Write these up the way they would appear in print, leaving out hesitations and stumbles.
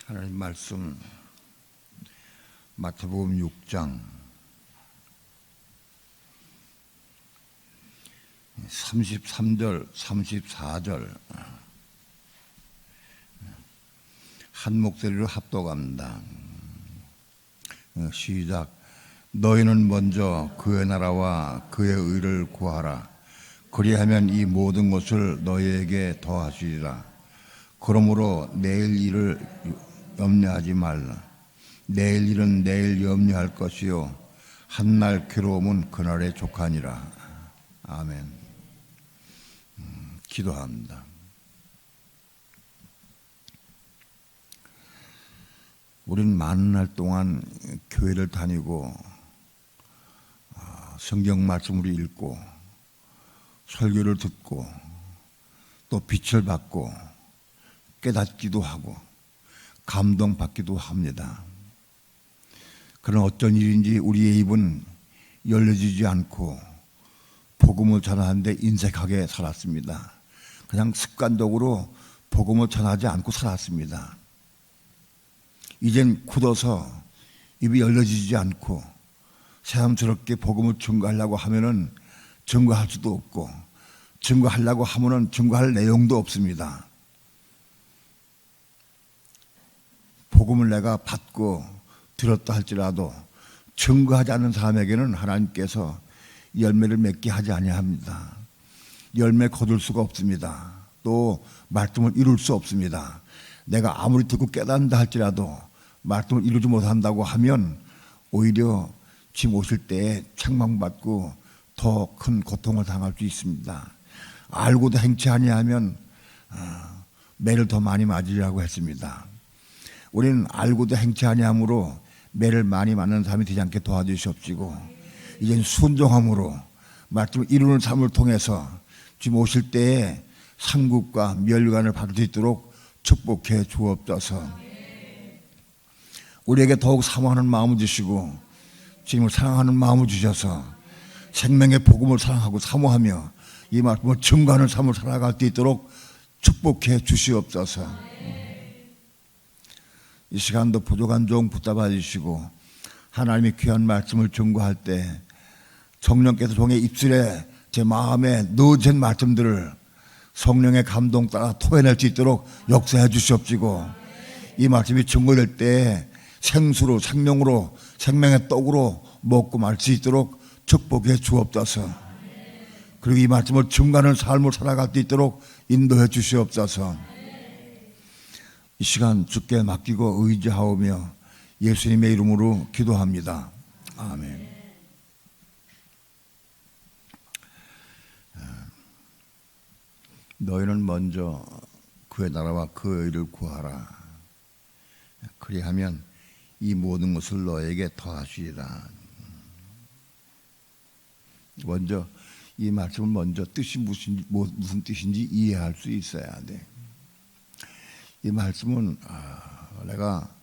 하나님 말씀 마태복음 6장 33절 34절 한 목소리로 합독합니다. 시작. 너희는 먼저 그의 나라와 그의 의를 구하라. 그리하면 이 모든 것을 너희에게 더하시리라. 그러므로 내일 일을 염려하지 말라. 내일 일은 내일 염려할 것이요 한날 괴로움은 그날에 족하니라. 아멘. 기도합니다. 우린 많은 날 동안 교회를 다니고 성경 말씀을 읽고 설교를 듣고 또 빛을 받고 깨닫기도 하고 감동받기도 합니다. 그러나 어떤 일인지 우리의 입은 열려지지 않고 복음을 전하는데 인색하게 살았습니다. 그냥 습관적으로 복음을 전하지 않고 살았습니다. 이젠 굳어서 입이 열려지지 않고 새삼스럽게 복음을 증거하려고 하면은 증거할 수도 없고 증거하려고 하면은 증거할 내용도 없습니다. 복음을 내가 받고 들었다 할지라도 증거하지 않는 사람에게는 하나님께서 열매를 맺게 하지 아니합니다. 열매 거둘 수가 없습니다. 또 말씀을 이룰 수 없습니다. 내가 아무리 듣고 깨닫는다 할지라도 말씀을 이루지 못한다고 하면 오히려 주님 오실 때에 책망받고 더 큰 고통을 당할 수 있습니다. 알고도 행치 아니하면 매를 더 많이 맞으리라고 했습니다. 우리는 알고도 행치 아니함으로 매를 많이 맞는 사람이 되지 않게 도와주시옵시고 이젠 순종함으로 말씀을 이루는 삶을 통해서 주님 오실 때에 상급과 멸관을 받을 수 있도록 축복해 주옵소서. 우리에게 더욱 사모하는 마음을 주시고 주님을 사랑하는 마음을 주셔서 생명의 복음을 사랑하고 사모하며 이 말씀을 증거하는 삶을 살아갈 수 있도록 축복해 주시옵소서. 이 시간도 부족한 종 붙잡아 주시고 하나님의 귀한 말씀을 증거할 때 성령께서 종의 입술에 제 마음에 넣어진 말씀들을 성령의 감동 따라 토해낼 수 있도록 역사해 주시옵시고 이 말씀이 증거될 때 생수로 생명으로 생명의 떡으로 먹고 말 수 있도록 축복해 주옵소서. 그리고 이 말씀을 증거하는 삶을 살아갈 수 있도록 인도해 주시옵소서. 이 시간 주께 맡기고 의지하오며 예수님의 이름으로 기도합니다. 아멘. 너희는 먼저 그의 나라와 그의 의를 구하라. 그리하면 이 모든 것을 너에게 더하시리라. 먼저 이 말씀을 먼저 뜻이 무슨 뜻인지 이해할 수 있어야 돼. 이 말씀은 내가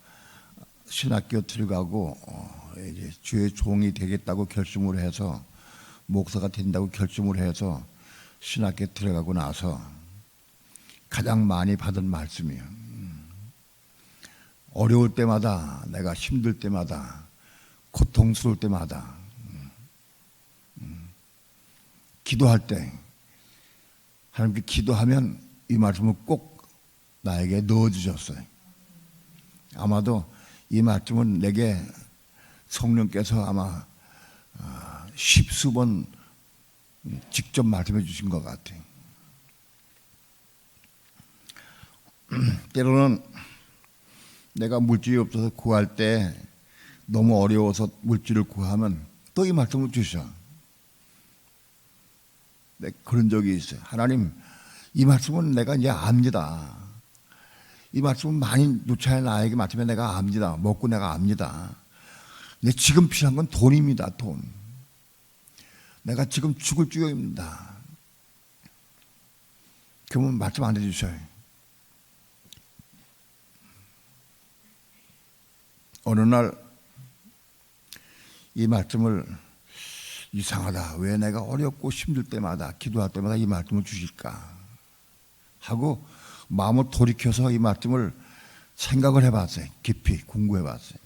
신학교 들어가고 이제 주의 종이 되겠다고 결심을 해서 목사가 된다고 결심을 해서 신학교에 들어가고 나서 가장 많이 받은 말씀이에요. 어려울 때마다 내가 힘들 때마다 고통스러울 때마다 기도할 때 하나님께 기도하면 이 말씀을 꼭 나에게 넣어주셨어요. 아마도 이 말씀은 내게 성령께서 아마 십수번 직접 말씀해 주신 것 같아요. 때로는 내가 물질이 없어서 구할 때 너무 어려워서 물질을 구하면 또 이 말씀을 주셔. 그런 적이 있어요. 하나님, 이 말씀은 내가 이제 압니다. 이 말씀은 많이 누차에 나에게 말씀에 내가 압니다. 먹고 내가 압니다. 근데 지금 필요한 건 돈입니다. 돈. 내가 지금 죽을 지경입니다. 그러면 말씀 안 해주셔요. 어느 날 이 말씀을 이상하다. 왜 내가 어렵고 힘들 때마다 기도할 때마다 이 말씀을 주실까 하고 마음을 돌이켜서 이 말씀을 생각을 해봤어요. 깊이 공부해봤어요.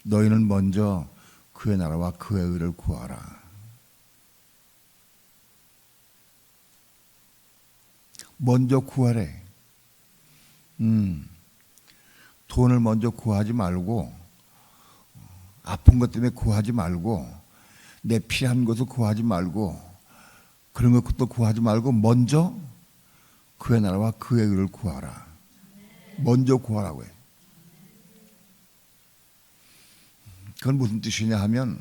너희는 먼저 그의 나라와 그의 의를 구하라. 먼저 구하래. 돈을 먼저 구하지 말고, 아픈 것 때문에 구하지 말고, 내 필요한 것을 구하지 말고, 그런 것도 구하지 말고 먼저 그의 나라와 그의 의를 구하라. 먼저 구하라고 해요. 그건 무슨 뜻이냐 하면,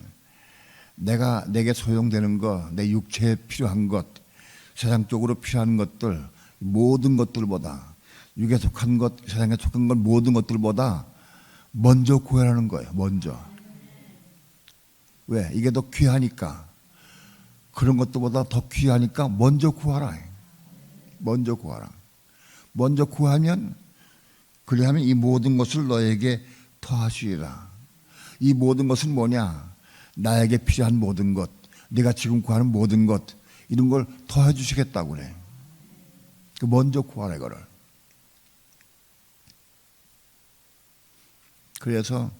내게 소용되는 것, 내 육체에 필요한 것, 세상적으로 필요한 것들, 모든 것들보다, 육에 속한 것, 세상에 속한 것, 모든 것들보다 먼저 구하라는 거예요. 먼저. 왜? 이게 더 귀하니까. 그런 것들보다 더 귀하니까 먼저 구하라. 먼저 구하라. 먼저 구하면, 그리하면 이 모든 것을 너에게 더하시리라. 이 모든 것은 뭐냐? 나에게 필요한 모든 것, 내가 지금 구하는 모든 것, 이런 걸 더해 주시겠다고 그래. 먼저 구하라 이거를. 그래서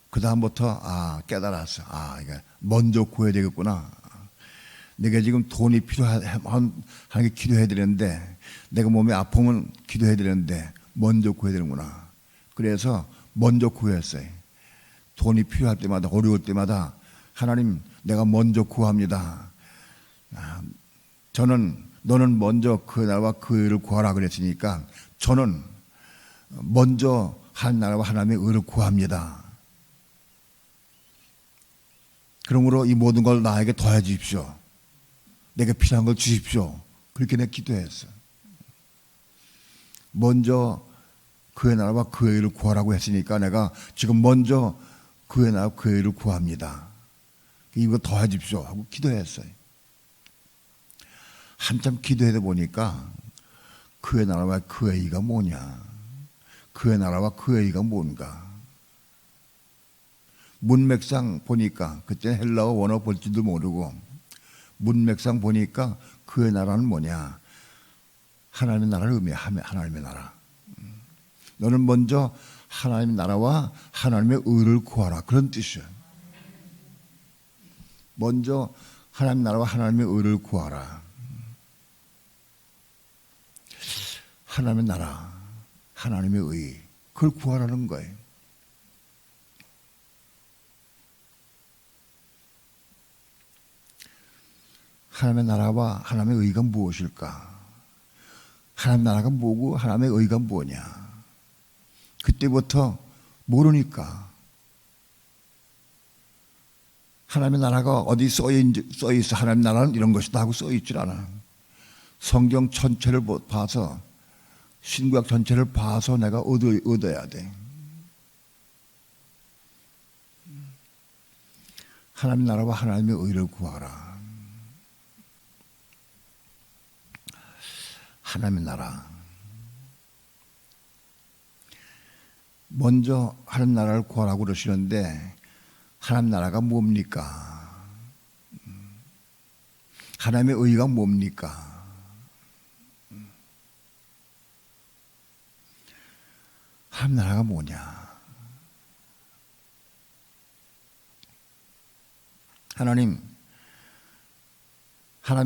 그 다음부터 깨달았어. 이게 먼저 구해야 되겠구나. 내가 지금 돈이 필요한 게 기도해야 되는데, 내가 몸이 아프면 기도해야 되는데 먼저 구해야 되는구나. 그래서 먼저 구했어요. 돈이 필요할 때마다, 어려울 때마다 하나님, 내가 먼저 구합니다. 너는 먼저 그 나라와 그 의를 구하라 그랬으니까 저는 먼저 한 나라와 하나님의 의를 구합니다. 그러므로 이 모든 걸 나에게 더해 주십시오. 내게 필요한 걸 주십시오. 그렇게 내가 기도했어. 먼저 그의 나라와 그의 의를 구하라고 했으니까 내가 지금 먼저 그의 나라와 그의 의를 구합니다. 이거 더해 주십시오 하고 기도했어요. 한참 기도하다 보니까 그의 나라와 그의 의가 뭐냐, 그의 나라와 그의 의가 뭔가. 문맥상 보니까, 그때 헬라어 원어 볼 줄도 모르고, 문맥상 보니까 그의 나라는 뭐냐, 하나님의 나라를 의미해. 하나님의 나라. 너는 먼저 하나님의 나라와 하나님의 의를 구하라, 그런 뜻이에요. 먼저 하나님의 나라와 하나님의 의를 구하라. 하나님의 나라, 하나님의 의, 그걸 구하라는 거예요. 하나님의 나라와 하나님의 의가 무엇일까? 하나님의 나라가 뭐고 하나님의 의가 뭐냐? 그때부터 모르니까. 하나님의 나라가 어디 써 있어, 하나님의 나라는 이런 것이다 하고 써 있질 않아. 성경 전체를 봐서, 신구약 전체를 봐서 내가 얻어야 돼. 하나님의 나라와 하나님의 의를 구하라. 하나님의 나라. 먼저 하나님 나라를 구하라고 그러시는데, 하나님 나라가 뭡니까? 하나님의 의가 뭡니까? 하나님 나라가 뭐냐? 하나님의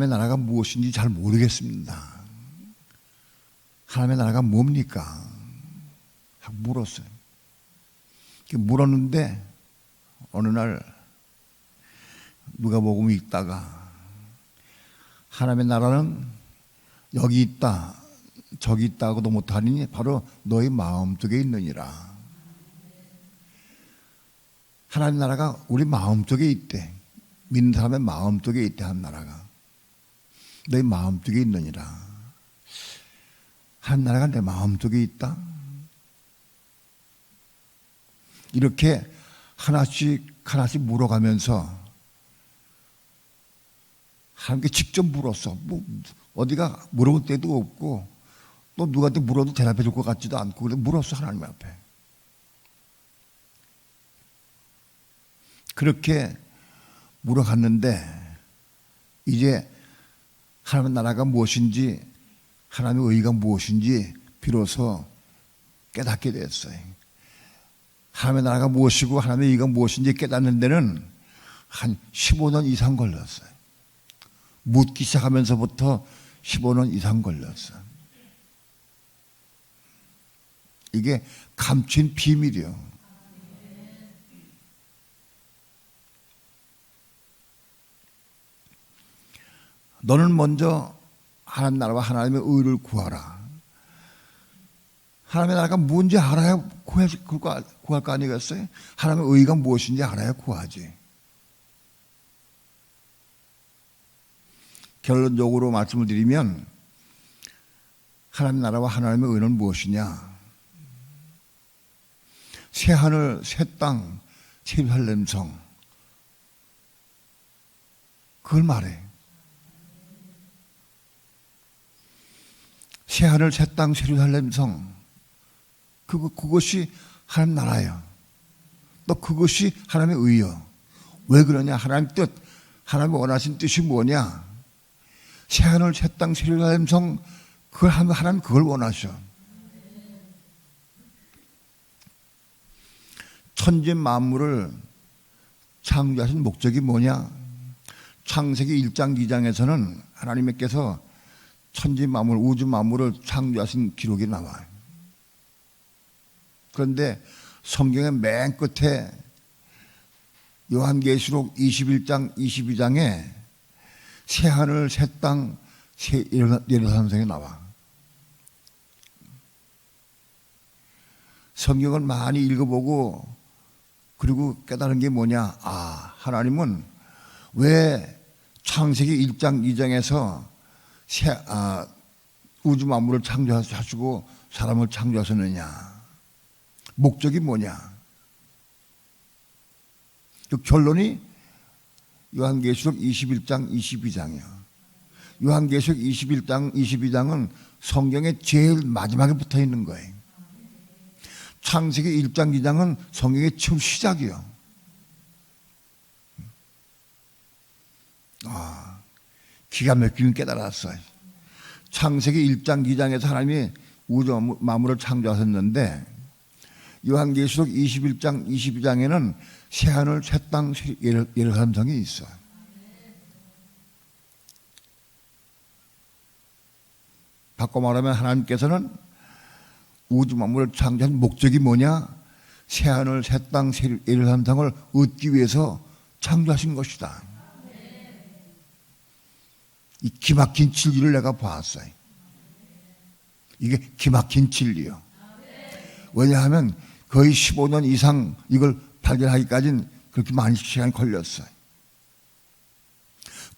나라가 무엇인지 잘 모르겠습니다. 하나님의 나라가 뭡니까? 하고 물었어요. 물었는데 어느 날 누가복음 읽다가, 하나님의 나라는 여기 있다 저기 있다고도 못하니 바로 너희 마음속에 있느니라. 하나님 나라가 우리 마음속에 있대. 믿는 사람의 마음속에 있대. 하나님 나라가 너희 마음속에 있느니라. 하나님 나라가 내 마음속에 있다. 이렇게 하나씩 물어가면서 하나님께 직접 물었어. 어디가 물어볼 데도 없고, 또 누구한테 물어도 대답해 줄 것 같지도 않고, 그래서 물었어, 하나님 앞에. 그렇게 물어갔는데, 이제 하나님의 나라가 무엇인지, 하나님의 의가 무엇인지 비로소 깨닫게 됐어요. 하나님의 나라가 무엇이고 하나님의 의가 무엇인지 깨닫는 데는 한 15년 이상 걸렸어요. 묻기 시작하면서부터 15년 이상 걸렸어요. 이게 감춘 비밀이요. 너는 먼저 하나님 나라와 하나님의 의를 구하라. 하나님의 나라가 뭔지 알아야 구할 거 아니겠어요? 하나님의 의가 무엇인지 알아야 구하지. 결론적으로 말씀을 드리면 하나님 나라와 하나님의 의는 무엇이냐? 새하늘, 새 땅, 새 예루살렘 성, 그걸 말해. 새하늘, 새 땅, 새 예루살렘 성, 그것이 하나님 나라예요. 또 그것이 하나님의 의요. 왜 그러냐? 하나님 뜻, 하나님 원하신 뜻이 뭐냐? 새하늘, 새 땅, 새 예루살렘 성, 그걸 하면 하나님 그걸 원하셔. 천지 만물을 창조하신 목적이 뭐냐? 창세기 1장 2장에서는 하나님께서 천지 만물, 우주 만물을 창조하신 기록이 나와요. 그런데 성경의 맨 끝에 요한계시록 21장, 22장에 새하늘, 새 땅, 새 예루살렘 성이 나와. 성경을 많이 읽어보고 그리고 깨달은 게 뭐냐? 하나님은 왜 창세기 1장, 2장에서 우주 만물을 창조하시고 사람을 창조하셨느냐? 목적이 뭐냐? 그 결론이 요한계시록 21장, 22장이야. 요한계시록 21장, 22장은 성경의 제일 마지막에 붙어 있는 거예요. 창세기 1장, 2장은 성경의 처음 시작이요. 기가 막히게 깨달았어요. 창세기 1장, 2장에서 하나님이 우주 만물을 창조하셨는데 요한계시록 21장, 22장에는 새하늘, 새 땅, 예루살렘 성이 있어요. 바꿔 말하면 하나님께서는 우주 만물을 창조한 목적이 뭐냐? 새하늘, 새 땅, 예루살렘 성을 얻기 위해서 창조하신 것이다. 이 기막힌 진리를 내가 봤어요. 이게 기막힌 진리요. 왜냐하면 거의 15년 이상 이걸 발견하기까지는 그렇게 많이 시간이 걸렸어요.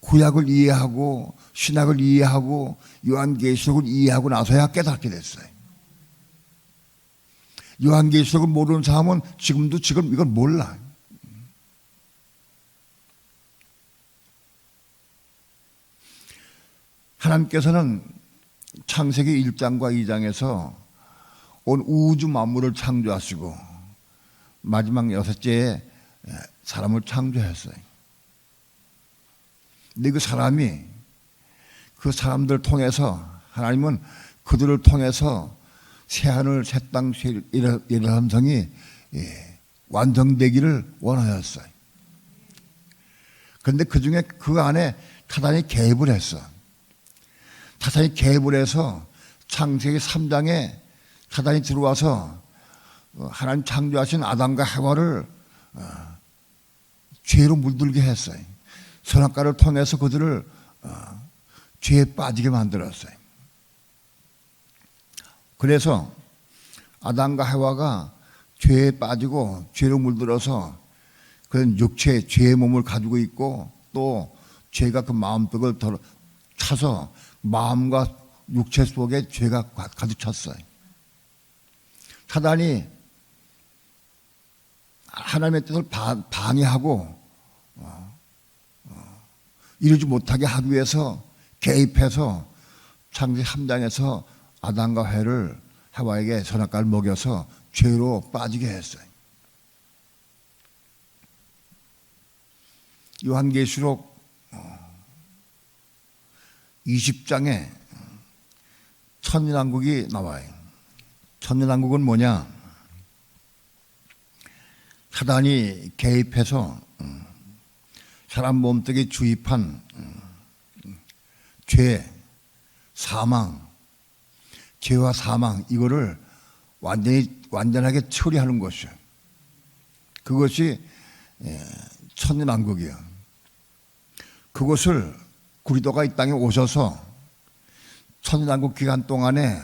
구약을 이해하고 신약을 이해하고 요한계시록을 이해하고 나서야 깨닫게 됐어요. 요한계시록을 모르는 사람은 지금 이걸 몰라. 하나님께서는 창세기 1장과 2장에서 온 우주 만물을 창조하시고 마지막 6째에 사람을 창조했어요. 근데 그 사람이 그 사람들을 통해서 하나님은 그들을 통해서 새하늘, 새 땅, 예루살렘 성이 완성되기를 원하였어요. 그런데 그 중에 그 안에 사단이 개입을 했어. 사단이 개입을 해서 창세기 3장에 사단이 들어와서 하나님 창조하신 아담과 하와를 죄로 물들게 했어요. 선악과를 통해서 그들을 죄에 빠지게 만들었어요. 그래서 아담과 하와가 죄에 빠지고 죄로 물들어서 그런 육체, 죄의 몸을 가지고 있고 또 죄가 그 마음속을 차서 마음과 육체 속에 죄가 가득 찼어요. 사단이 하나님의 뜻을 방해하고 이루지 못하게 하기 위해서 개입해서 창세기 3장에서 아담과 하와에게 선악과를 먹여서 죄로 빠지게 했어요. 요한계시록 20장에 천년왕국이 나와요. 천년왕국은 뭐냐? 사단이 개입해서 사람 몸뚱이 주입한 죄, 사망, 죄와 사망 이거를 완전하게 처리하는 것이요. 그것이 천년왕국이요. 그것을 그리스도가 이 땅에 오셔서 천년왕국 기간 동안에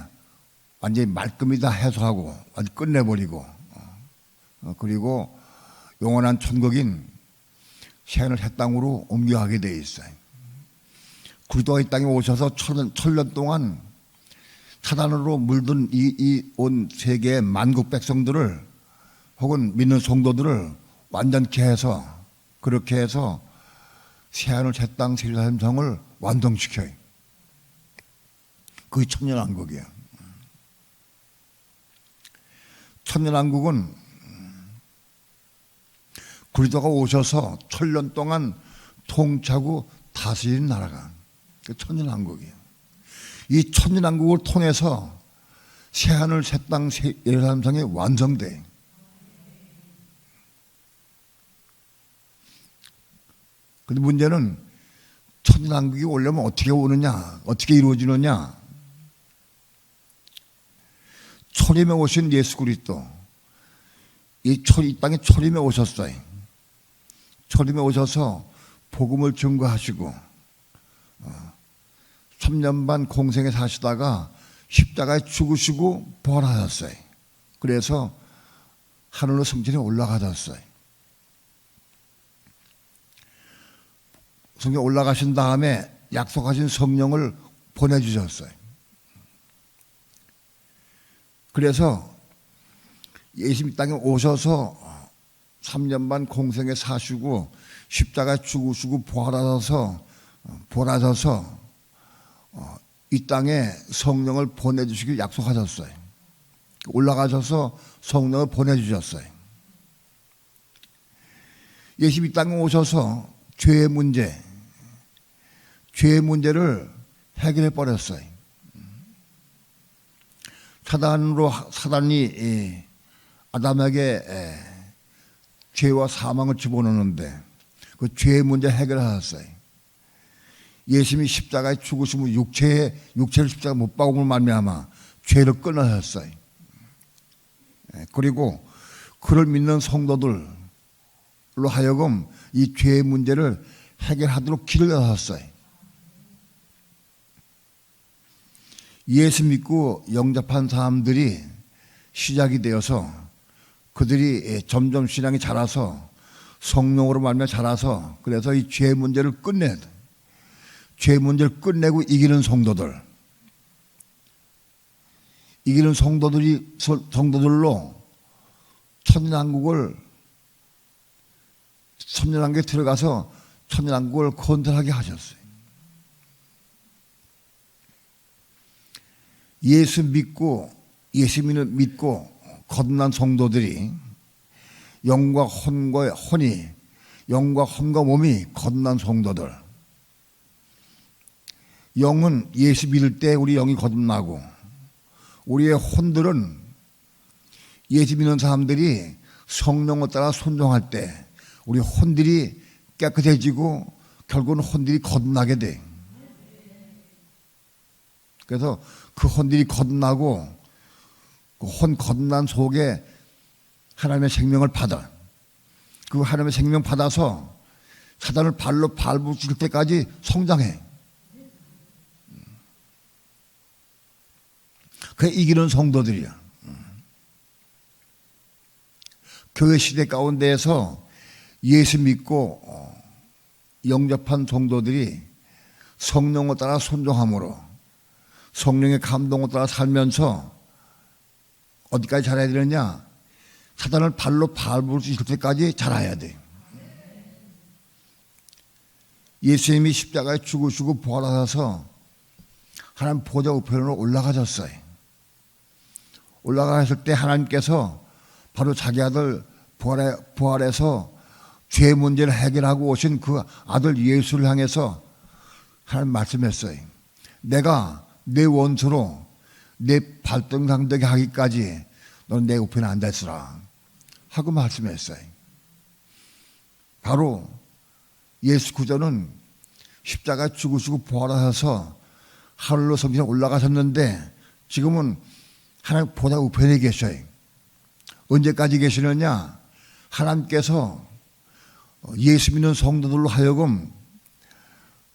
완전히 말끔히 다 해소하고 완전히 끝내버리고 그리고 영원한 천국인 새하늘 새 땅으로 옮겨가게 되어 있어요. 그리스도가 이 땅에 오셔서 천년 동안 사단으로 물든 이 온 세계의 만국 백성들을 혹은 믿는 성도들을 완전케 해서 그렇게 해서 새하늘 새 땅 세상을 완성시켜요. 그게 천년왕국이에요. 천년왕국은 그리스도가 오셔서 천년 동안 통치하고 다스리는 나라가 천년왕국이에요. 이 천년왕국을 통해서 새하늘 새 땅 예루살렘성이 완성돼. 근데 문제는 천년왕국이 오려면 어떻게 오느냐, 어떻게 이루어지느냐. 초림에 오신 예수 그리스도, 이 땅에 초림에 오셨어요. 초림에 오셔서 복음을 증거하시고 3년 반 공생에 사시다가 십자가에 죽으시고 부활하셨어요. 그래서 하늘로 성전에 올라가셨어요. 성전에 올라가신 다음에 약속하신 성령을 보내주셨어요. 그래서 예수님 땅에 오셔서 3년 반 공생에 사시고 십자가에 죽으시고 부활하셔서 이 땅에 성령을 보내주시길 약속하셨어요. 올라가셔서 성령을 보내주셨어요. 예수님 이 땅에 오셔서 죄의 문제를 해결해 버렸어요. 사단이 아담에게 죄와 사망을 집어넣는데 그 죄의 문제 해결하셨어요. 예수님이 십자가에 죽으시면 육체를 십자가 못 박음으로 말미암아 죄를 끊으셨어요. 그리고 그를 믿는 성도들로 하여금 이 죄의 문제를 해결하도록 길을 여셨어요. 예수 믿고 영접한 사람들이 시작이 되어서 그들이 점점 신앙이 자라서 성령으로 말미암아 자라서 그래서 이 죄 문제를 죄 문제를 끝내고 이기는 성도들로 천년왕국에 들어가서 천년왕국을 건설하게 하셨어요. 예수 믿고 거듭난 성도들이 영과 혼과 몸이 거듭난 성도들. 영은 예수 믿을 때 우리 영이 거듭나고 우리의 혼들은 예수 믿는 사람들이 성령을 따라 순종할 때 우리 혼들이 깨끗해지고 결국은 혼들이 거듭나게 돼. 그래서 그 혼들이 거듭나고 그 혼 거듭난 속에 하나님의 생명을 받아. 그 하나님의 생명 받아서 사단을 발로 밟을 때까지 성장해. 그 이기는 성도들이야. 교회 시대 가운데에서 예수 믿고 영접한 성도들이 성령을 따라 순종함으로 성령의 감동을 따라 살면서 어디까지 자라야 되느냐? 사단을 발로 밟을 수 있을 때까지 자라야 돼. 예수님이 십자가에 죽으시고 부활하셔서 하나님 보좌 우편으로 올라가셨어요. 올라가셨을 때 하나님께서 바로 자기 아들 부활해서 죄 문제를 해결하고 오신 그 아들 예수를 향해서 하나님 말씀했어요. 내가 내 원수로 내 발등상되게 하기까지 너는 내 우편에 앉아 있으라 하고 말씀했어요. 바로 예수 구조는 십자가에 죽으시고 부활하셔서 하늘로 성신에 올라가셨는데 지금은 하나님 보좌 우편에 계셔요. 언제까지 계시느냐? 하나님께서 예수 믿는 성도들로 하여금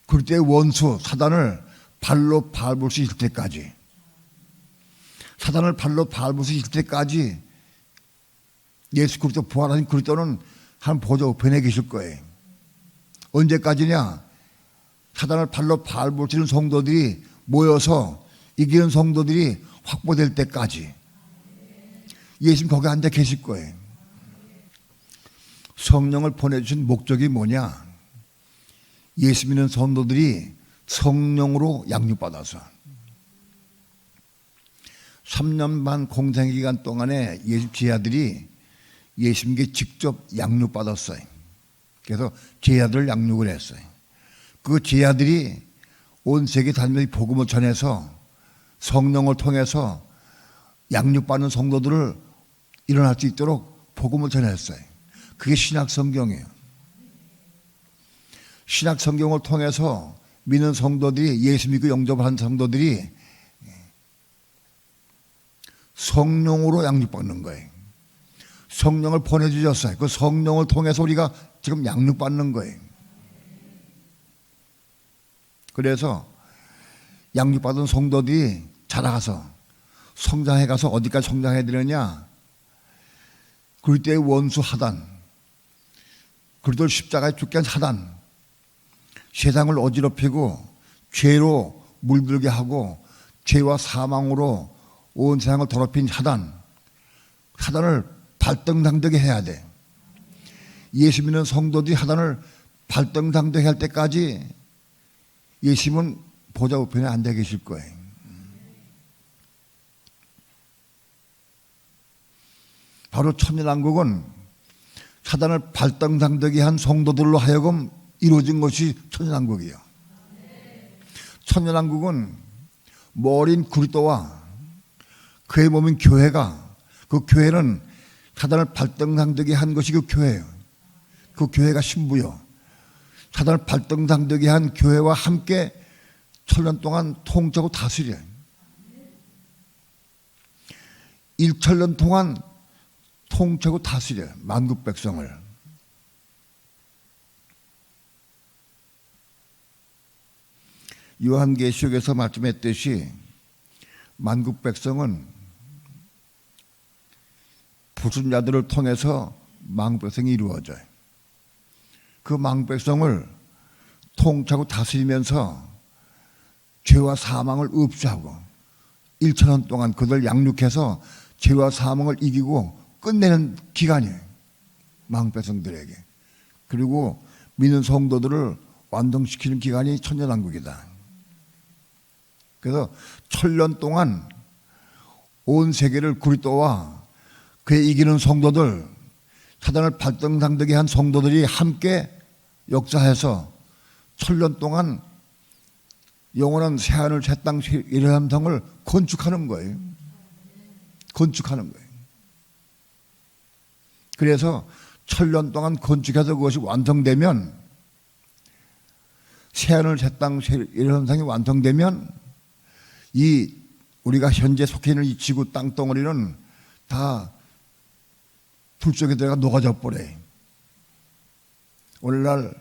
그때의 원수 사단을 발로 밟을 수 있을 때까지, 사단을 발로 밟을 수 있을 때까지 예수 그리스도 부활하신 그리스도는 한 보좌 우편에 계실 거예요. 언제까지냐? 사단을 발로 밟을 수 있는 성도들이 모여서 이기는 성도들이 확보될 때까지 예수님 거기 앉아 계실 거예요. 성령을 보내주신 목적이 뭐냐? 예수 믿는 성도들이 성령으로 양육받아서 3년 반 공생기간 동안에 예수 제자들이 예수님께 직접 양육받았어요. 그래서 제자들을 양육을 했어요. 그 제자들이 온 세계 다니면서 복음을 전해서 성령을 통해서 양육받는 성도들을 일어날 수 있도록 복음을 전했어요. 그게 신약 성경이에요. 신약 성경을 통해서 믿는 성도들이, 예수 믿고 영접한 성도들이 성령으로 양육받는 거예요. 성령을 보내주셨어요. 그 성령을 통해서 우리가 지금 양육받는 거예요. 그래서 양육받은 성도들이 자라가서 성장해가서 어디까지 성장해야 되느냐? 그때의 원수 하단, 그리스도를 십자가에 죽게 한 사단, 세상을 어지럽히고 죄로 물들게 하고 죄와 사망으로 온 세상을 더럽힌 사단을 발등상되게 해야 돼. 예수 믿는 성도들이 사단을 발등상되게 할 때까지 예수님은 보좌 우편에 앉아 계실 거예요. 바로 천년왕국은 사단을 발등상되게 한 성도들로 하여금 이루어진 것이 천년왕국이에요. 천년왕국은 머린 그리스도와 그의 몸인 교회가, 그 교회는 사단을 발등상되게 한 것이 그 교회예요. 그 교회가 신부요. 사단을 발등상되게 한 교회와 함께 천년 동안 통치하고 다스려요. 1천년 동안 통치하고 다스려요. 만국 백성을. 요한계시록에서 말씀했듯이 만국 백성은 불순자들을 통해서 만국 백성이 이루어져요. 그 만국 백성을 통치하고 다스리면서 죄와 사망을 없애하고 1천년 동안 그들 양육해서 죄와 사망을 이기고 끝내는 기간이에요. 만국 백성들에게. 그리고 믿는 성도들을 완성시키는 기간이 천년왕국이다. 그래서 천년 동안 온 세계를 그리스도와 그의 이기는 성도들, 사단을 발등상되게 한 성도들이 함께 역사해서 천년 동안 영원한 새하늘 새 땅 이런 성을 건축하는 거예요. 건축하는 거예요. 그래서 천년 동안 건축해서 그것이 완성되면, 새하늘 새 땅 이런 성이 완성되면 이 우리가 현재 속해 있는 이 지구 땅덩어리는 다 불 속에 들어가 녹아져 버려요. 오늘날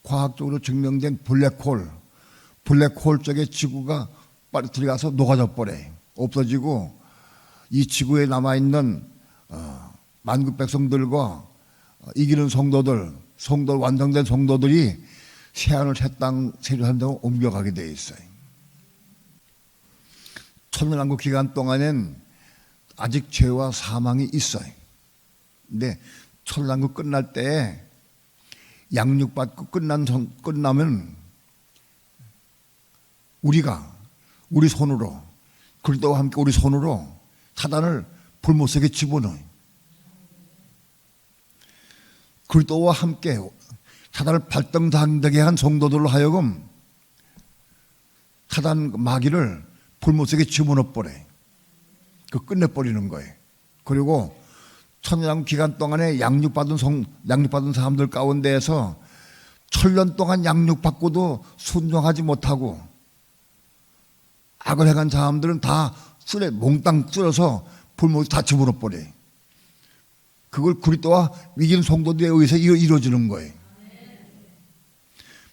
과학적으로 증명된 블랙홀 쪽에 지구가 빨리 들어가서 녹아져 버려요. 없어지고 이 지구에 남아있는 만국 백성들과 이기는 성도들 완성된 성도들이 새하늘 새 땅 세류한다고 옮겨가게 되어 있어요. 천년왕국 기간 동안엔 아직 죄와 사망이 있어요. 근데 천년왕국 끝날 때 양육받고 끝나면 우리 손으로, 그리스도와 함께 우리 손으로 사단을 불못속에 집어넣어요. 그리스도와 함께 사단을 발등상되게 한 성도들로 하여금 사단 마귀를 불못속에 집어넣어 버려요. 그 끝내버리는 거예요. 그리고 천년 기간 동안에 양육받은 사람들 가운데에서 천년 동안 양육받고도 순종하지 못하고 악을 행한 사람들은 다 몽땅 쓸어서 불못에 다 집어넣어버려요. 그걸 그리스도와 위기는 성도들에 의해서 이루어지는 거예요.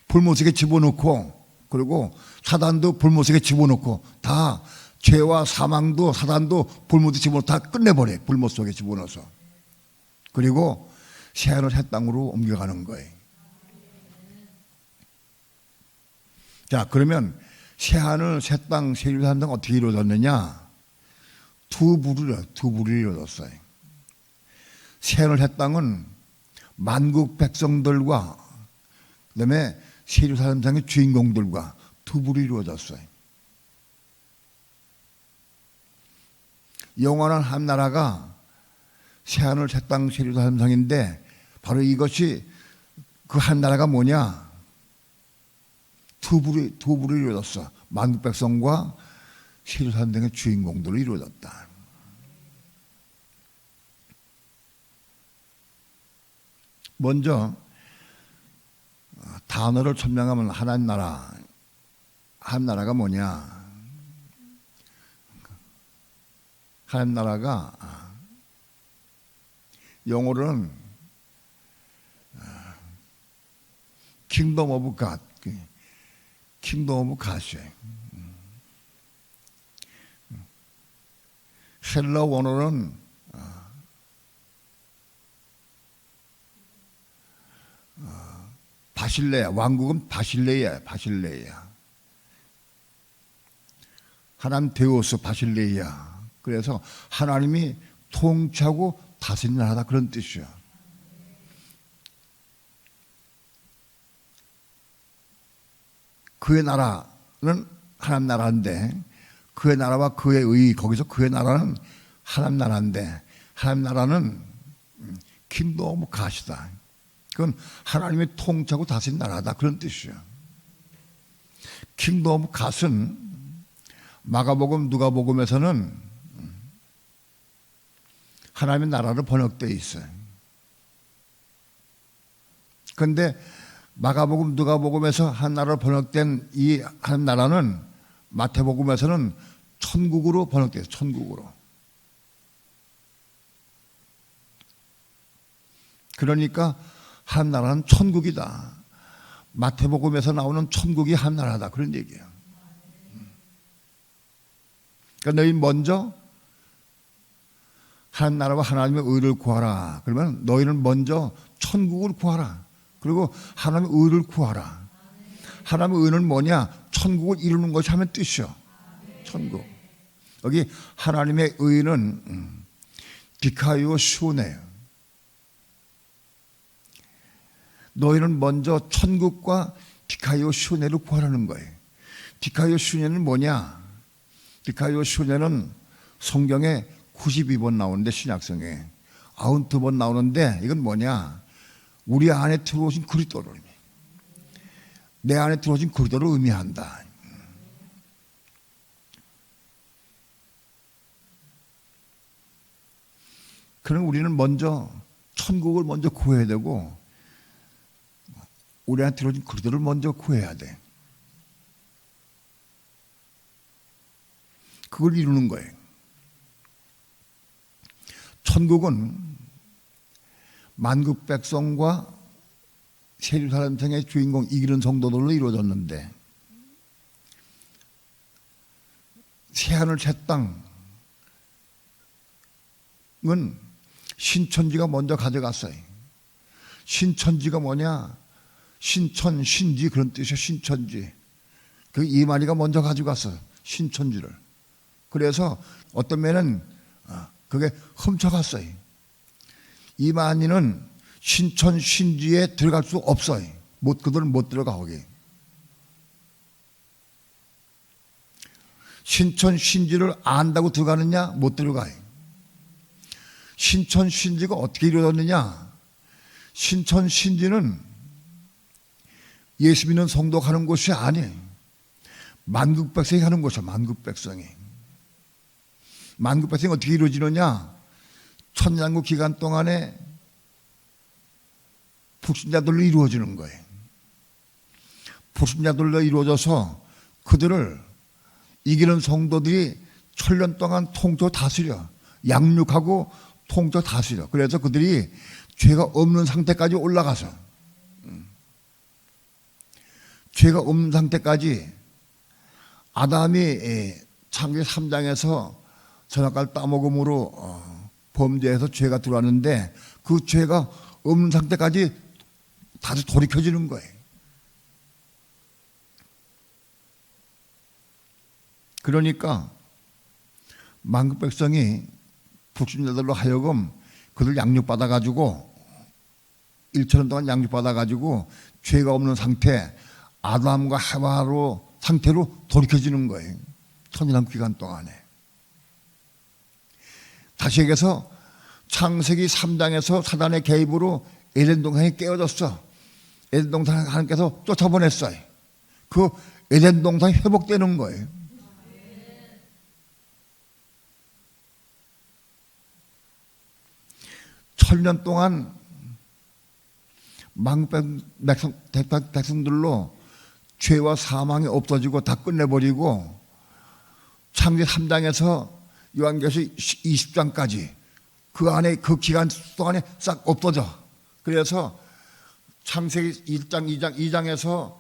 불못에 집어넣고, 그리고 사단도 불못에 집어넣고, 다 죄와 사망도 사단도 불못에 집어넣고 다 끝내버려요. 불못 속에 집어넣어서. 그리고 새하늘 새 땅으로 옮겨가는 거예요. 자, 그러면 새하늘 새 땅 세율 새 땅 어떻게 이루어졌느냐? 두 부를 이루어졌어요. 새하늘 새 땅은 만국 백성들과 그다음에 세류사람상의 주인공들과 두 부로 이루어졌어요. 영원한 한 나라가 새하늘 새 땅 세류사람상인데 바로 이것이 그 한 나라가 뭐냐? 두 부로 이루어졌어. 만국 백성과 세류사람상의 주인공들로 이루어졌다. 먼저 단어를 설명하면 하나님 나라, 한 나라가 뭐냐? 하나님 나라가 영어로는 Kingdom of God, Kingdom of God이에요. 헬라 원어는 바실레야, 왕국은 바실레야. 하나님 데우스 바실레야. 그래서 하나님이 통치하고 다스리는 나라다, 그런 뜻이야. 그의 나라는 하나님 나라인데, 그의 나라와 그의 의, 거기서 그의 나라는 하나님 나라인데, 하나님 나라는 킹덤 오브 갓이다. 그건 하나님의 통치하고 다스리는 나라다, 그런 뜻이야. 킹덤 오브 갓은 마가복음, 누가복음에서는 하나님의 나라로 번역되어 있어요. 그런데 마가복음, 누가복음에서 한 나라로 번역된 이 한 나라는 마태복음에서는 천국으로 번역돼요. 천국으로. 그러니까 한 나라는 천국이다. 마태복음에서 나오는 천국이 한 나라다, 그런 얘기예요. 그러니까 너희 먼저 한 나라와 하나님의 의를 구하라. 그러면 너희는 먼저 천국을 구하라. 그리고 하나님의 의를 구하라. 하나님의 의는 뭐냐? 천국을 이루는 것이 하면 뜻이요. 천국. 여기 하나님의 의는 디카이오 슈네요. 너희는 먼저 천국과 디카이오 슈네를 구하라는 거예요. 디카이오 슈네는 뭐냐? 디카이오 슈네는 성경에 92번 나오는데, 신약성에 92번 나오는데, 이건 뭐냐? 우리 안에 들어오신 그리스도를, 내 안에 들어오신 그리스도를 의미한다. 그럼 우리는 먼저 천국을 먼저 구해야 되고, 우리 안에 들어오신 그리스도를 먼저 구해야 돼. 그걸 이루는 거예요. 천국은 만국 백성과 세류사람상의 주인공 이기는 성도들로 이루어졌는데, 새하늘 새 땅은 신천지가 먼저 가져갔어요. 신천지가 뭐냐? 신천, 신지, 그런 뜻이에요. 신천지. 그 이만희가 먼저 가져갔어요. 신천지를. 그래서 어떤 면은 그게 훔쳐갔어요. 이만희는 신천, 신지에 들어갈 수 없어요. 그들은 못 들어가, 거기. 신천, 신지를 안다고 들어가느냐? 못 들어가요. 신천, 신지가 어떻게 이루어졌느냐? 신천, 신지는 예수 믿는 성도가 하는 것이 아니에요. 만국 백성이 하는 것이야, 만국 백성이. 만국 백성이 어떻게 이루어지느냐? 천년왕국 기간 동안에 불신자들로 이루어지는 거예요. 불신자들로 이루어져서 그들을 이기는 성도들이 천년 동안 통쳐 다스려, 양육하고 통쳐 다스려. 그래서 그들이 죄가 없는 상태까지 올라가서, 죄가 없는 상태까지 아담이 창세기 3장에서 선악과를 따먹음으로 범죄해서 죄가 들어왔는데 그 죄가 없는 상태까지 다시 돌이켜지는 거예요. 그러니까 만국 백성이 불신자들로 하여금 그들 양육받아가지고 1,000년 동안 양육받아가지고 죄가 없는 상태, 아담과 하와로 상태로 돌이켜지는 거예요. 천년왕국 기간 동안에. 다시 얘기해서 창세기 3장에서 사단의 개입으로 에덴 동산이 깨어졌어. 에덴 동산 하나님께서 쫓아보냈어요. 그 에덴 동산이 회복되는 거예요. 천년 동안 만국 백성들로 죄와 사망이 없어지고 다 끝내버리고 창세기 3장에서 요한계시 20장까지 그 안에 그 기간 동안에 싹 없어져. 그래서 창세기 1장, 2장에서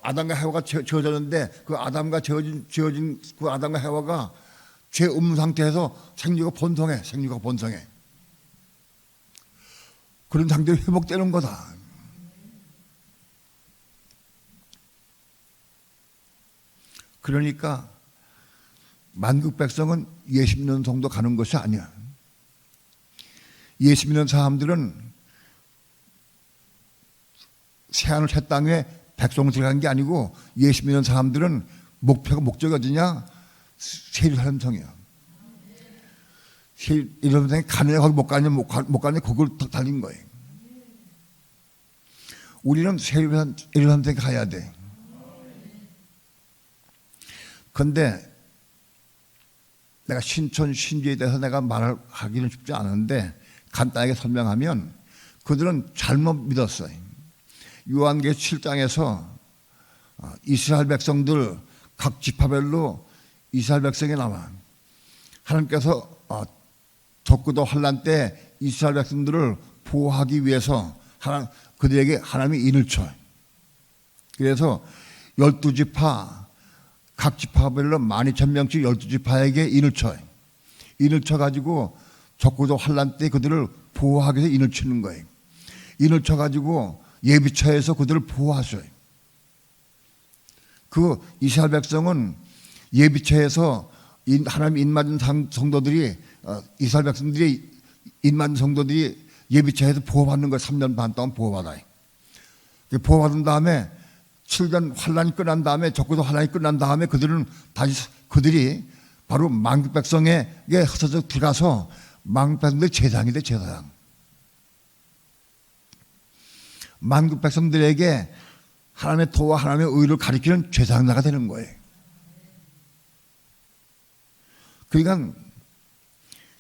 아담과 해와가 지어졌는데 그 아담과 지어진 그 아담과 해와가 죄 없는 상태에서 생육가 번성해. 그런 상태로 회복되는 거다. 그러니까 만국 백성은 예수 믿는 성도 가는 것이 아니야. 예수 믿는 사람들은 새하늘 새 땅에 백성 들어간 게 아니고 예수 믿는 사람들은 목적이 어디냐? 세리산성이야. 세리산성에 가느냐 거기 못 가느냐 그걸 달린 거예요. 우리는 세리산성에 가야 돼. 근데 내가 신천 신주에 대해서 내가 말하기는 쉽지 않은데 간단하게 설명하면 그들은 잘못 믿었어요. 요한계시 7장에서 이스라엘 백성들 각 지파별로 이스라엘 백성이 나와. 하나님께서 적그도 환난 때 이스라엘 백성들을 보호하기 위해서 그들에게 하나님이 인을 쳐. 그래서 12지파 각 지파별로 12,000명씩 12지파에게 인을 쳐요. 인을 쳐가지고 적그도 환난 때 그들을 보호하기 위해서 인을 치는 거예요. 인을 쳐가지고 예비처에서 그들을 보호하셔요. 그 이스라엘 백성은 예비처에서 하나님 인맞은 성도들이 이스라엘 백성들이 인맞은 성도들이 예비처에서 보호받는 거예요. 3년 반 동안 보호받아요. 보호받은 다음에 7년 환란이 끝난 다음에 적그도 환란이 끝난 다음에 그들이 바로 만국 백성에게 흩어져 들어가서 만국 백성들 제사장이 돼. 제사장. 만국 백성들에게 하나님의 도와 하나님의 의를 가리키는 제사장자가 되는 거예요. 그러니까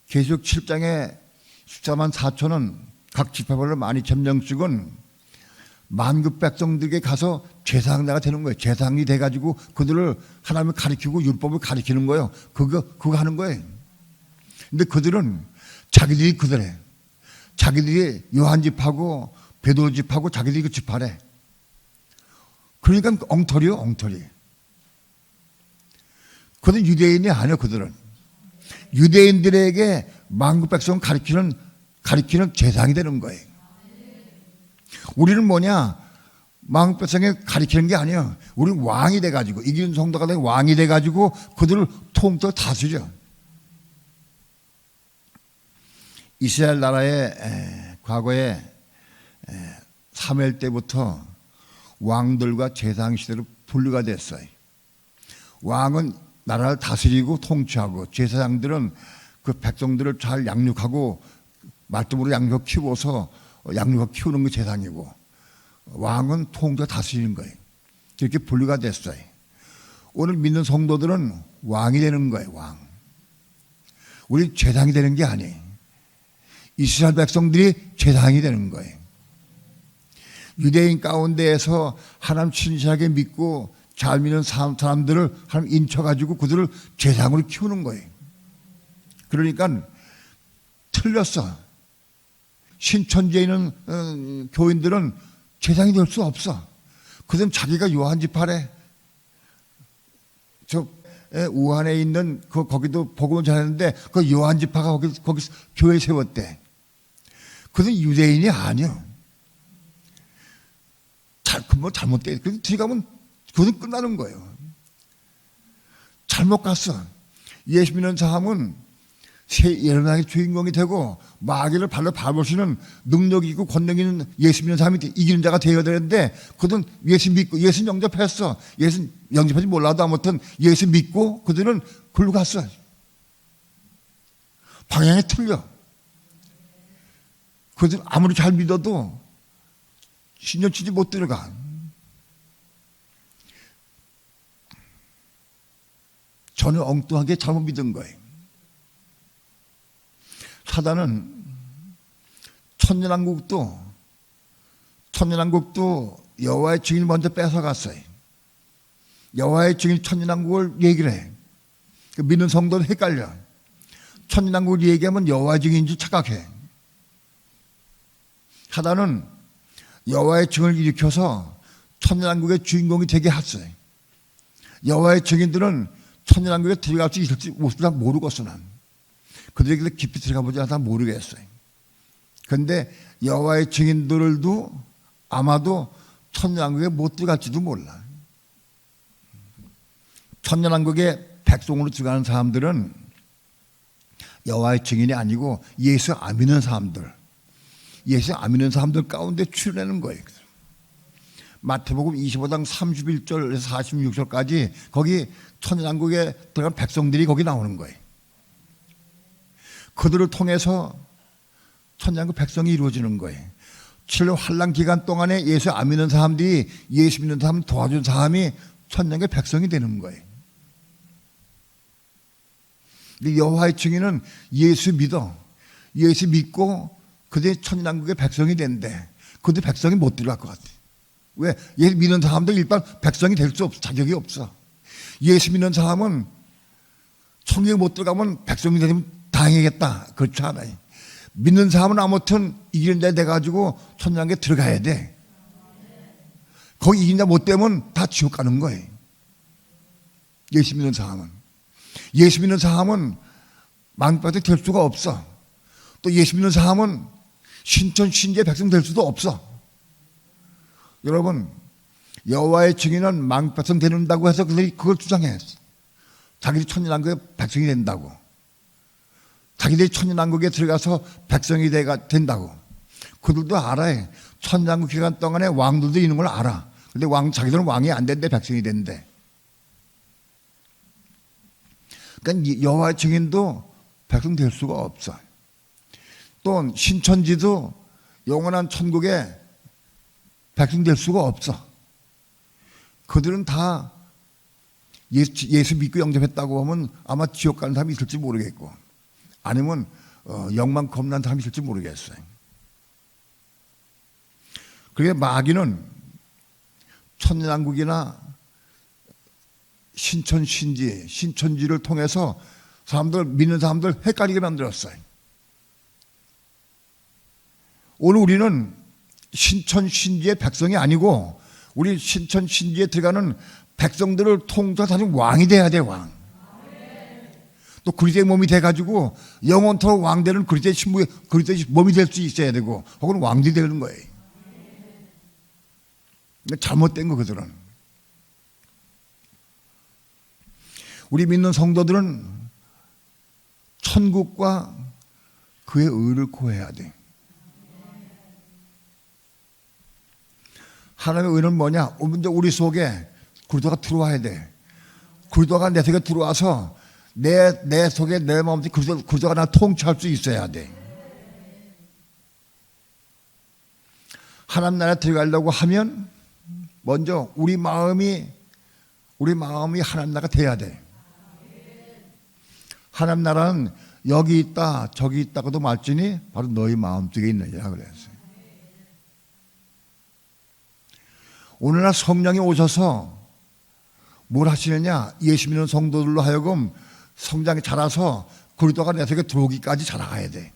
계시록 7장에 14만 4천은 각 지파별로 12,000명씩은 만국 백성들에게 가서 제사장자가 되는 거예요. 제사장이 돼가지고 그들을 하나님을 가리키고 율법을 가리키는 거예요. 그거 하는 거예요. 근데 그들은 자기들이 그들에 자기들이 요한집하고 베드로집하고 자기들이 그 집하래. 그러니까 엉터리요, 엉터리. 그들은 유대인이 아니에요, 그들은. 유대인들에게 만국 백성을 가리키는 제사장이 되는 거예요. 우리는 뭐냐? 만국 백성에 가리키는 게 아니에요. 우리는 왕이 돼가지고, 이기는 성도가 된 왕이 돼가지고 그들을 통틀어 다스려. 이스라엘 나라의 과거에 사무엘 때부터 왕들과 제사장 시대로 분류가 됐어요. 왕은 나라를 다스리고 통치하고 제사장들은 그 백성들을 잘 양육하고 말뚝으로 양육 키워서 양육하고 키우는 게 제사장이고 왕은 통치하고 다스리는 거예요. 이렇게 분류가 됐어요. 오늘 믿는 성도들은 왕이 되는 거예요. 왕. 우리 제사장이 되는 게 아니에요. 이스라엘 백성들이 제사장이 되는 거예요. 유대인 가운데에서 하나님 신실하게 믿고 잘 믿는 사람들을 하나님 인쳐가지고 그들을 제사장으로 키우는 거예요. 그러니까 틀렸어. 신천지에 있는 교인들은 제사장이 될 수 없어. 그들은 자기가 요한지파래. 저 우한에 있는 거기도 복음을 전했는데 그 요한지파가 거기 교회 세웠대. 그들은 유대인이 아니요. 뭐 잘못돼. 그래서 들어가면 그건 끝나는 거예요. 잘못 갔어. 예수 믿는 사람은 예루살렘의 주인공이 되고 마귀를 발로 밟을 수 있는 능력이 있고 권능이 있는 예수 믿는 사람이 이기는 자가 되어야 되는데 그들은 예수 믿고 예수 영접했어. 예수 영접하지 몰라도 아무튼 예수 믿고 그들은 글로 갔어. 방향이 틀려. 그들 아무리 잘 믿어도 신년치지 못 들어가. 저는 엉뚱하게 잘못 믿은 거예요. 사단은 천년왕국도 여호와의 증인을 먼저 뺏어갔어요. 여호와의 증인 천년왕국을 얘기를 해. 믿는 성도는 헷갈려. 천년왕국을 얘기하면 여호와의 증인인 줄 착각해. 사단은 여호와의 증을 일으켜서 천년왕국의 주인공이 되게 했어요. 여호와의 증인들은 천년왕국에 들어갈 수 있을지 모르겠어. 난 그들에게 깊이 들어가 보지 않아 모르겠어요. 그런데 여호와의 증인들도 아마도 천년왕국에 못 들어갈지도 몰라. 천년왕국에 백성으로 들어가는 사람들은 여호와의 증인이 아니고 예수 안 믿는 사람들, 예수 안 믿는 사람들 가운데 출연하는 거예요. 마태복음 25장 31절에서 46절까지 거기 천년왕국에 들어간 백성들이 거기 나오는 거예요. 그들을 통해서 천년왕국 백성이 이루어지는 거예요. 7년 환난 기간 동안에 예수 안 믿는 사람들이 예수 믿는 사람 도와준 사람이 천년왕국의 백성이 되는 거예요. 근데 여호와의 증인은 예수 믿고 그들이 천년왕국의 백성이 된대. 그들 백성이 못 들어갈 것 같아. 왜? 예수 믿는 사람들 일단 백성이 될 수 없어. 자격이 없어. 예수 믿는 사람은 천국에 못 들어가면 백성이 되면 당하겠다. 그렇지 않아요. 믿는 사람은 아무튼 이기는 데 돼가지고 천년왕국에 들어가야 돼. 거기 이긴 자 못 되면 다 지옥 가는 거예요. 예수 믿는 사람은. 예수 믿는 사람은 망파도 될 수가 없어. 또 예수 믿는 사람은 신천 신지의 백성 될 수도 없어. 여러분, 여호와의 증인은 망백성 되는다고 해서 그들이 그걸 주장했어. 자기들이 천년왕국의 백성이 된다고. 자기들이 천년왕국에 들어가서 백성이 된다고. 그들도 알아요. 천년왕국 기간 동안에 왕들도 있는 걸 알아. 근데 자기들은 왕이 안 된대, 백성이 된대. 그러니까 여호와의 증인도 백성 될 수가 없어. 또 신천지도 영원한 천국에 백성 될 수가 없어. 그들은 다 예수 믿고 영접했다고 하면 아마 지옥 가는 사람이 있을지 모르겠고 아니면 영만 겁난 사람이 있을지 모르겠어요. 그게 마귀는 천년왕국이나 신천지를 통해서 믿는 사람들 헷갈리게 만들었어요. 오늘 우리는 신천신지의 백성이 아니고 우리 신천신지에 들어가는 백성들을 통솔하는 왕이 돼야 돼. 왕. 또 그리스도의 몸이 돼가지고 영원토록 왕되는 그리스도의 몸이 될 수 있어야 되고 혹은 왕들이 되는 거예요. 잘못된 거 그들은. 우리 믿는 성도들은 천국과 그의 의를 구해야 돼. 하나님의 의는 뭐냐? 먼저 우리 속에 그리스도가 들어와야 돼. 그리스도가 내 속에 들어와서 내 속에 내 마음속에 그리스도가 나 통치할 수 있어야 돼. 하나님 나라에 들어가려고 하면 먼저 우리 마음이 하나님 나라가 돼야 돼. 하나님 나라는 여기 있다 저기 있다고도 말지니 바로 너희 마음속에 있느니라 그랬어요. 오늘날 성령이 오셔서 뭘 하시느냐? 예수 믿는 성도들로 하여금 성장이 자라서 그리스도가 내 속에 들어오기까지 자라가야 돼.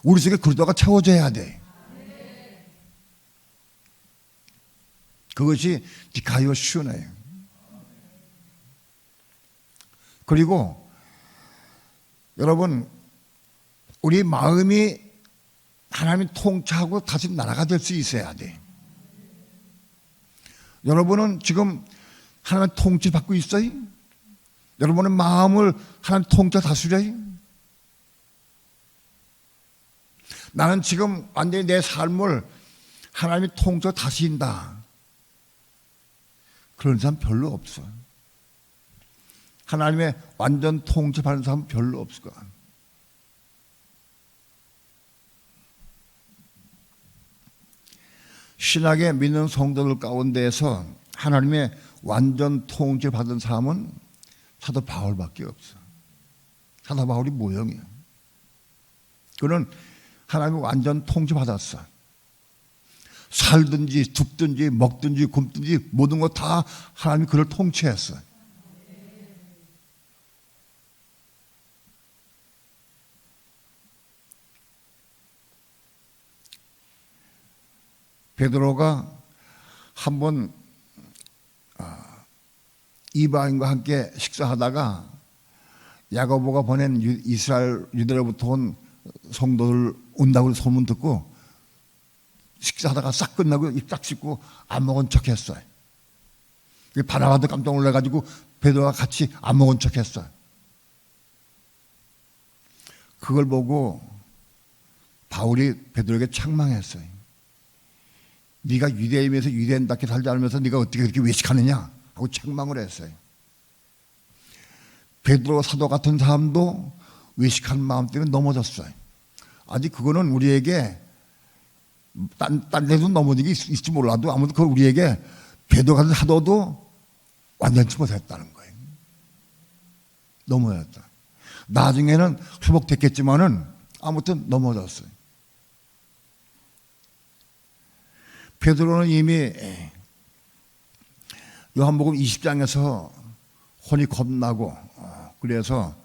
우리 속에 그리스도가 채워져야 돼. 그것이 디카이오 시오나예요. 그리고 여러분, 우리 마음이 하나님이 통치하고 다시 나라가 될 수 있어야 돼. 여러분은 지금 하나님 통치 받고 있어요? 여러분의 마음을 하나님 통치 다스려요? 나는 지금 완전히 내 삶을 하나님이 통치 다스린다. 그런 사람 별로 없어. 하나님의 완전 통치 받는 사람 별로 없을 거야. 신약에 믿는 성도들 가운데에서 하나님의 완전 통치 받은 사람은 사도 바울밖에 없어. 사도 바울이 모형이야. 그는 하나님의 완전 통치 받았어. 살든지 죽든지 먹든지 굶든지 모든 것 다 하나님이 그를 통치했어. 베드로가 한번 이방인과 함께 식사하다가 야고보가 보낸 이스라엘 유대로부터 온 성도들 온다고 소문 듣고 식사하다가 싹 끝나고 입 딱 씻고 안 먹은 척 했어요. 바나바도 깜짝 놀라가지고 베드로가 같이 안 먹은 척 했어요. 그걸 보고 바울이 베드로에게 책망했어요. 네가 유대인에서 유대인답게 살지 않으면서 네가 어떻게 그렇게 외식하느냐 하고 책망을 했어요. 베드로 사도 같은 사람도 외식하는 마음 때문에 넘어졌어요. 아직 그거는 우리에게 딴 데도 넘어진 게 있을지 몰라도 아무튼 그걸 우리에게 베드로 같은 사도도 완전치 못했다는 거예요. 넘어졌다. 나중에는 회복됐겠지만은 아무튼 넘어졌어요. 베드로는 이미 요한복음 20장에서 혼이 겁나고 그래서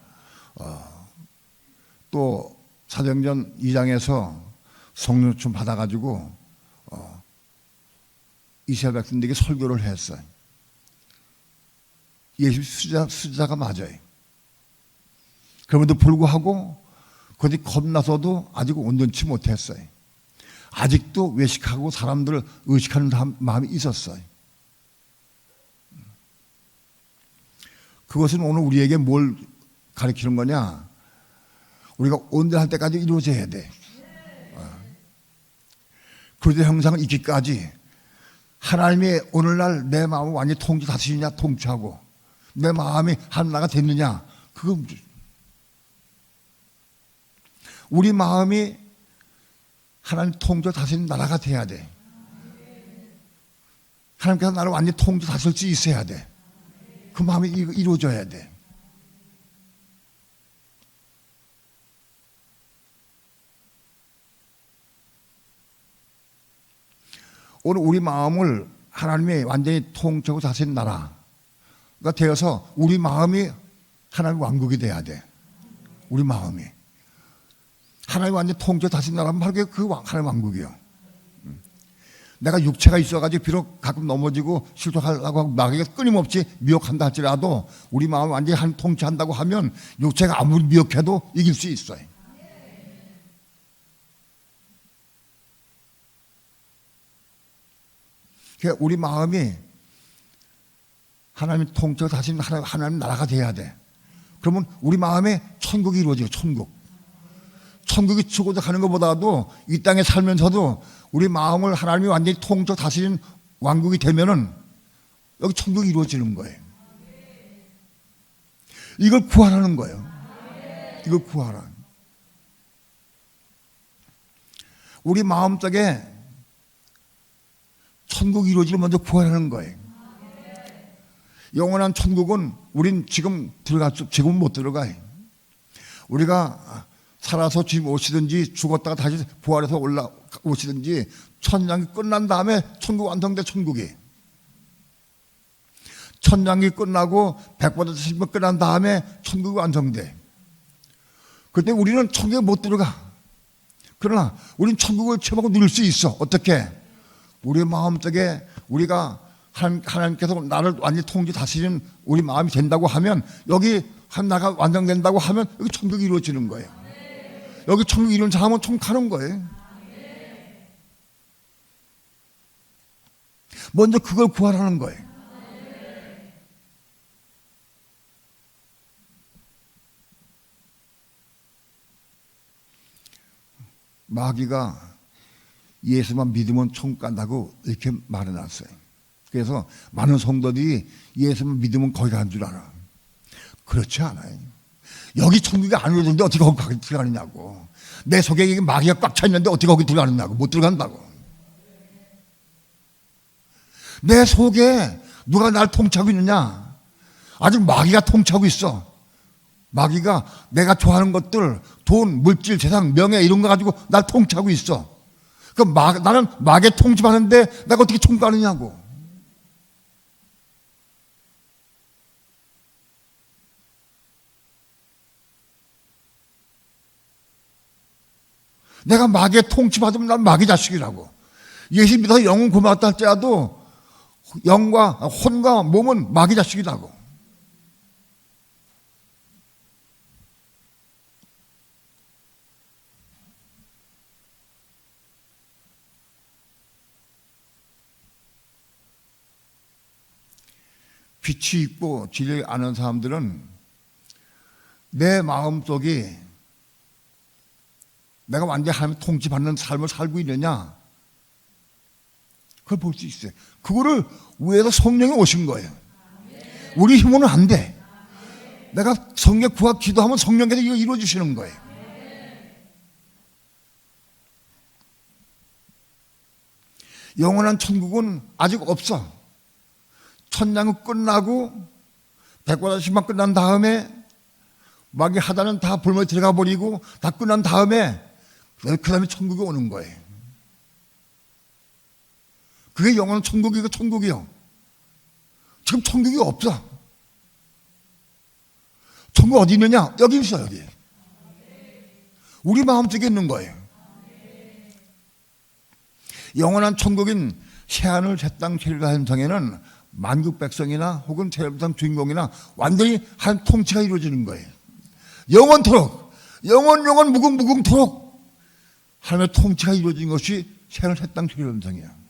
또 사도행전 2장에서 성령 좀 받아가지고 이스라엘 백성들에게 설교를 했어요. 예수 수자가 맞아요. 그럼에도 불구하고 그들이 겁나서도 아직 온전치 못했어요. 아직도 외식하고 사람들을 의식하는 마음이 있었어요. 그것은 오늘 우리에게 뭘 가르치는 거냐? 우리가 온전할 때까지 이루어져야 돼. 그리스도 형상을 있기까지 하나님이 오늘날 내 마음을 완전히 통치 다스리냐 통치하고 내 마음이 하나가 됐느냐 그건 우리 마음이 하나님 통치 다스리는 나라가 돼야 돼. 하나님께서 나를 완전히 통치 다스릴 수 있어야 돼. 그 마음이 이루어져야 돼. 오늘 우리 마음을 하나님이 완전히 통치하고 다스리는 나라가 되어서 우리 마음이 하나님의 왕국이 돼야 돼. 우리 마음이 하나님이 완전히 통치하고 다스리는 나라면 바로 그 하나님의 왕국이요. 내가 육체가 있어가지고 비록 가끔 넘어지고 실족하려고 하고 마귀가 끊임없이 미혹한다 할지라도 우리 마음을 완전히 하나님 통치한다고 하면 육체가 아무리 미혹해도 이길 수 있어요. 우리 마음이 하나님의 통치가 다스리는 하나님 나라가 돼야 돼. 그러면 우리 마음에 천국이 이루어져요. 천국이 추구도 가는 것보다도 이 땅에 살면서도 우리 마음을 하나님이 완전히 통치하고 다스리는 왕국이 되면은 여기 천국이 이루어지는 거예요. 이걸 구하라는 거예요. 이걸 구하라. 우리 마음속에 천국이 이루어지는 먼저 구하라는 거예요. 영원한 천국은 우린 지금 지금 못 들어가요. 우리가 살아서 주님 오시든지 죽었다가 다시 부활해서 올라오시든지 천년이 끝난 다음에 천국 완성돼. 천년이 끝나고 백보다 천년 끝난 다음에 천국이 완성돼. 그때 우리는 천국에 못 들어가. 그러나 우리는 천국을 체험하고 누릴 수 있어. 어떻게? 우리 마음속에 우리가 하나님께서 나를 완전히 통치 다스리는 우리 마음이 된다고 하면, 여기 한 나라가 완성된다고 하면 여기 천국이 이루어지는 거예요. 여기 천국 이루는 사람은 천국 가는 거예요. 먼저 그걸 구하라는 거예요. 마귀가 예수만 믿으면 천국 간다고 이렇게 말해놨어요. 그래서 많은 성도들이 예수만 믿으면 거기 간 줄 알아. 그렇지 않아요. 여기 천국이 안 오는데 어떻게 거기 들어가느냐고. 내 속에 마귀가 꽉 차 있는데 어떻게 거기 들어가느냐고. 못 들어간다고. 내 속에 누가 날 통치하고 있느냐? 아직 마귀가 통치하고 있어. 마귀가 내가 좋아하는 것들, 돈, 물질, 세상, 명예 이런 거 가지고 날 통치하고 있어. 그럼 나는 마귀에 통치받는데 내가 어떻게 총가느냐고. 내가 마귀에 통치받으면 난 마귀 자식이라고. 예수 믿어서 영은 구원받았다 할지라도 영과 혼과 몸은 마귀 자식이라고. 빛이 있고 진리를 아는 사람들은 내 마음속이 내가 완전히 하나님 통치받는 삶을 살고 있느냐, 그걸 볼 수 있어요. 그거를 위에서 성령이 오신 거예요. 우리 힘으로는 안 돼. 내가 성령 구하 기도하면 성령께서 이거 이루어주시는 거예요. 영원한 천국은 아직 없어. 천냥은 끝나고 백과사십만 끝난 다음에 마귀 하다는 다 불모에 들어가 버리고 다 끝난 다음에 그 다음에 천국이 오는 거예요. 그게 영원한 천국이고 천국이요. 지금 천국이 없어. 천국 어디 있느냐? 여기 있어. 여기 우리 마음속에 있는 거예요. 영원한 천국인 새하늘 새땅 제일가현상에는 만국 백성이나 혹은 제일상 주인공이나 완전히 한 통치가 이루어지는 거예요. 영원토록, 영원 무궁무궁토록 하나님의 통치가 이루어진 것이 새하늘 새땅 제일가현상이야.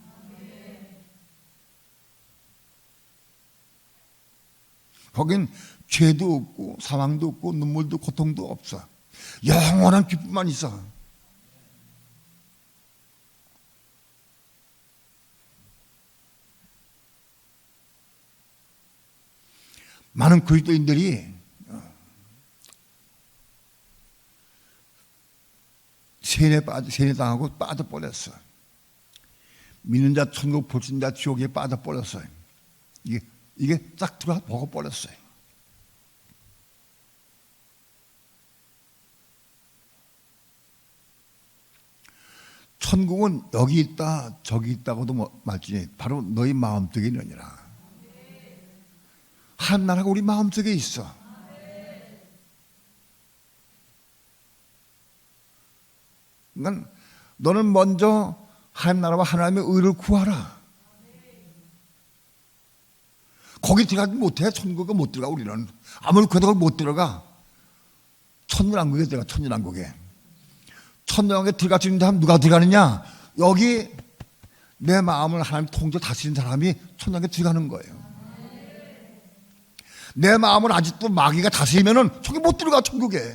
거긴 죄도 없고 사망도 없고 눈물도 고통도 없어. 영원한 기쁨만 있어. 많은 그리스도인들이 세뇌당하고 빠져버렸어. 믿는 자 천국, 불신 자 지옥에 빠져버렸어요. 이게 딱 들어가 먹어버렸어요. 천국은 여기 있다 저기 있다고도 말지 바로 너희 마음속에 있느니라. 한 나라가 우리 마음속에 있어. 그러니까 너는 먼저 한 나라와 하나님의 의를 구하라. 거기 들어가지 못해. 천국에 못 들어가. 우리는 아무리 그래도 못 들어가. 천년왕국에 들어가. 천년왕국에 들어갈 수 있는 사람 누가 들어가느냐? 여기 내 마음을 하나님 통제 다스리는 사람이 천년왕국에 들어가는 거예요. 내 마음을 아직도 마귀가 다스리면은 저기 못 들어가. 천국에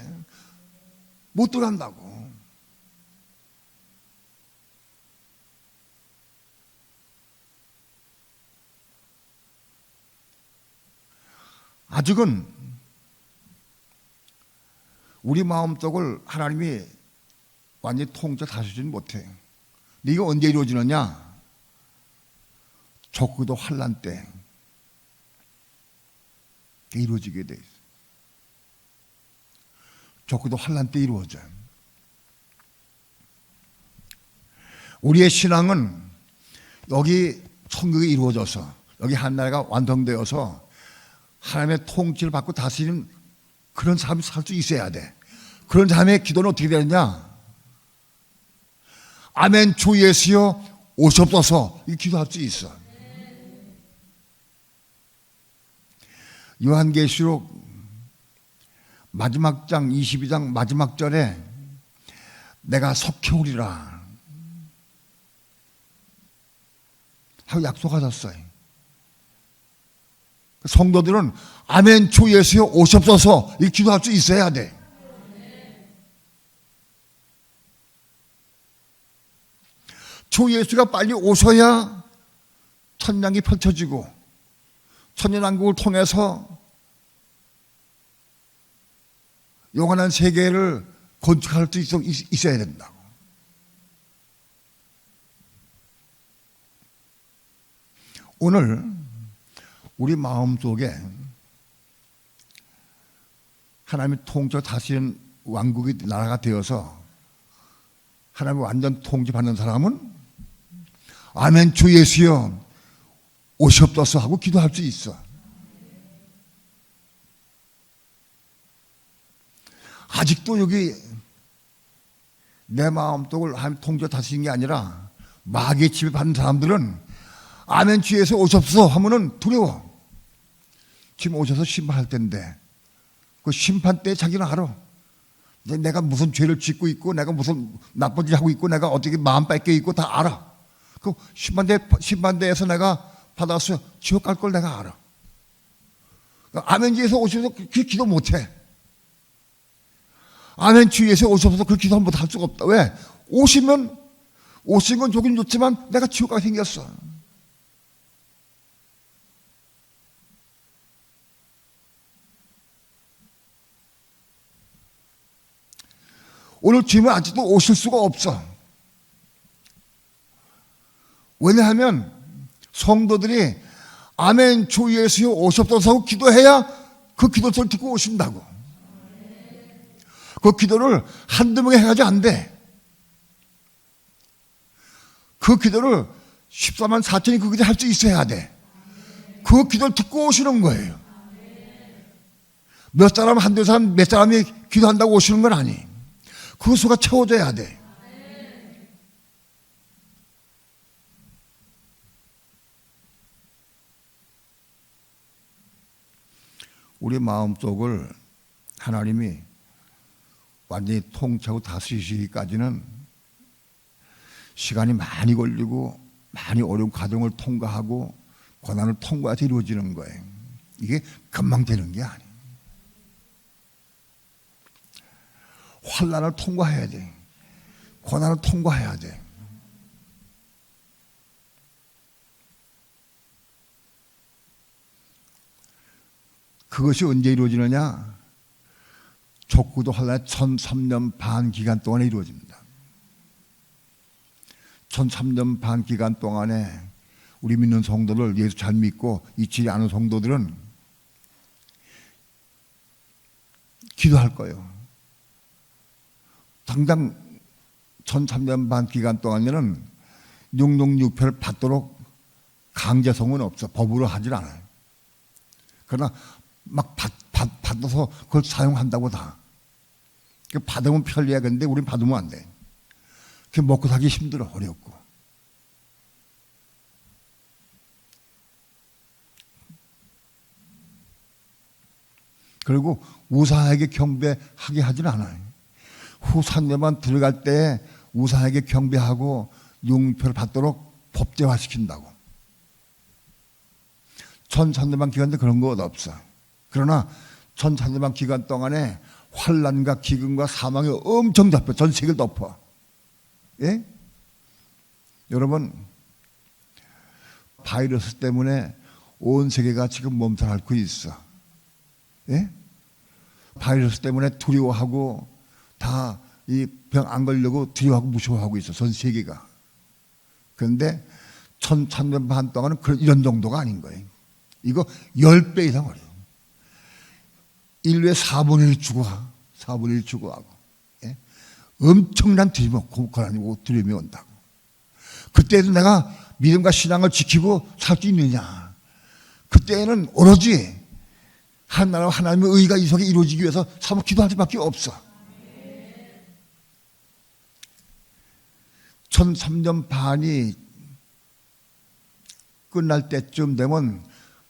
못 들어간다고. 아직은 우리 마음속을 하나님이 완전히 통제 다스리지는 못해요. 근데 이거 언제 이루어지느냐? 적그리스도 환난 때 이루어지게 돼 있어요. 적어도 환란 때 이루어져요. 우리의 신앙은 여기 천국이 이루어져서 여기 한나라가 완성되어서 하나님의 통치를 받고 다스리는 그런 삶을 살 수 있어야 돼. 그런 삶의 기도는 어떻게 되느냐? 아멘 주 예수여 오시옵소서 이 기도할 수 있어. 요한계시록 마지막 장 22장 마지막 절에 내가 속히 오리라 하고 약속하셨어요. 성도들은 아멘 주 예수여 오시옵소서 이 기도할 수 있어야 돼. 주 예수가 빨리 오셔야 천냥이 펼쳐지고 천년왕국을 통해서 영원한 세계를 건축할 수 있어야 된다고. 오늘 우리 마음속에 하나님의 통치를 다스리는 왕국이 나라가 되어서 하나님의 완전 통치받는 사람은 아멘 주 예수여 오시옵소서 하고 기도할 수 있어. 아직도 여기 내 마음속을 하나님 통치를 다스리는 게 아니라 마귀의 지배 받는 사람들은 아멘 주 예수 오시옵소서 하면은 두려워. 지금 오셔서 심판할 텐데 그 심판 때 자기는 알아. 내가 무슨 죄를 짓고 있고 내가 무슨 나쁜 짓 하고 있고 내가 어떻게 마음 뺏겨 있고 다 알아. 그 심판대에서 내가 받아서 지옥 갈 걸 내가 알아. 아멘 주 예수 오셔서 그 기도 못해. 아멘 주 예수 오셔서 그 기도 한번 할 수가 없다. 왜? 오신 건 좋긴 좋지만 내가 지옥 가게 생겼어. 오늘 주님은 아직도 오실 수가 없어. 왜냐하면 성도들이 아멘 주 예수여 오시옵소서 하고 기도해야 그 기도 소리를 듣고 오신다고. 그 기도를 한두 명이 해가지고 안 돼. 그 기도를 14만 4천이 그 기도 할 수 있어야 돼. 그 기도를 듣고 오시는 거예요. 몇 사람 한두 사람 몇 사람이 기도한다고 오시는 건 아니. 그 수가 채워져야 돼. 우리 마음속을 하나님이 완전히 통치하고 다스리시기까지는 시간이 많이 걸리고 많이 어려운 과정을 통과하고 고난을 통과해서 이루어지는 거예요. 이게 금방 되는 게 아니에요. 환난을 통과해야 돼. 고난을 통과해야 돼. 그것이 언제 이루어지느냐? 족구도 환란의 1003년 반 기간 동안에 이루어집니다. 1003년 반 기간 동안에 우리 믿는 성도들, 예수 잘 믿고 잊지 않은 성도들은 기도할 거예요. 당장 1003년 반 기간 동안에는 육록육표를 받도록 강제성은 없어. 법으로 하질 않아요. 그러나 막 받아서 그걸 사용한다고 다. 받으면 편리하겠는데 우린 받으면 안 돼. 그 먹고 살기 힘들어. 어렵고. 그리고 우상에게 경배하게 하진 않아요. 후산내만 들어갈 때 우상에게 경배하고 용표를 받도록 법제화시킨다고. 1003년 기간 때 그런 거 없어. 그러나 1003년 기간 동안에 환란과 기근과 사망이 엄청 덮여. 전 세계를 덮어. 예? 여러분, 바이러스 때문에 온 세계가 지금 몸살 앓고 있어. 예? 바이러스 때문에 두려워하고 다 이 병 안 걸려고 두려워하고 무서워하고 있어. 전 세계가. 그런데 1003년 반 동안은 이런 정도가 아닌 거예요. 이거 10배 이상 어려워. 인류의 4분의 1 죽어. 4분의 1 추구하고, 예? 엄청난 두려움이 온다고. 그때도 내가 믿음과 신앙을 지키고 살 수 있느냐? 그때는 오로지 하나님과 하나님의 의가 이 속에 이루어지기 위해서 사모 기도할 수밖에 없어. 1003년 반이 끝날 때쯤 되면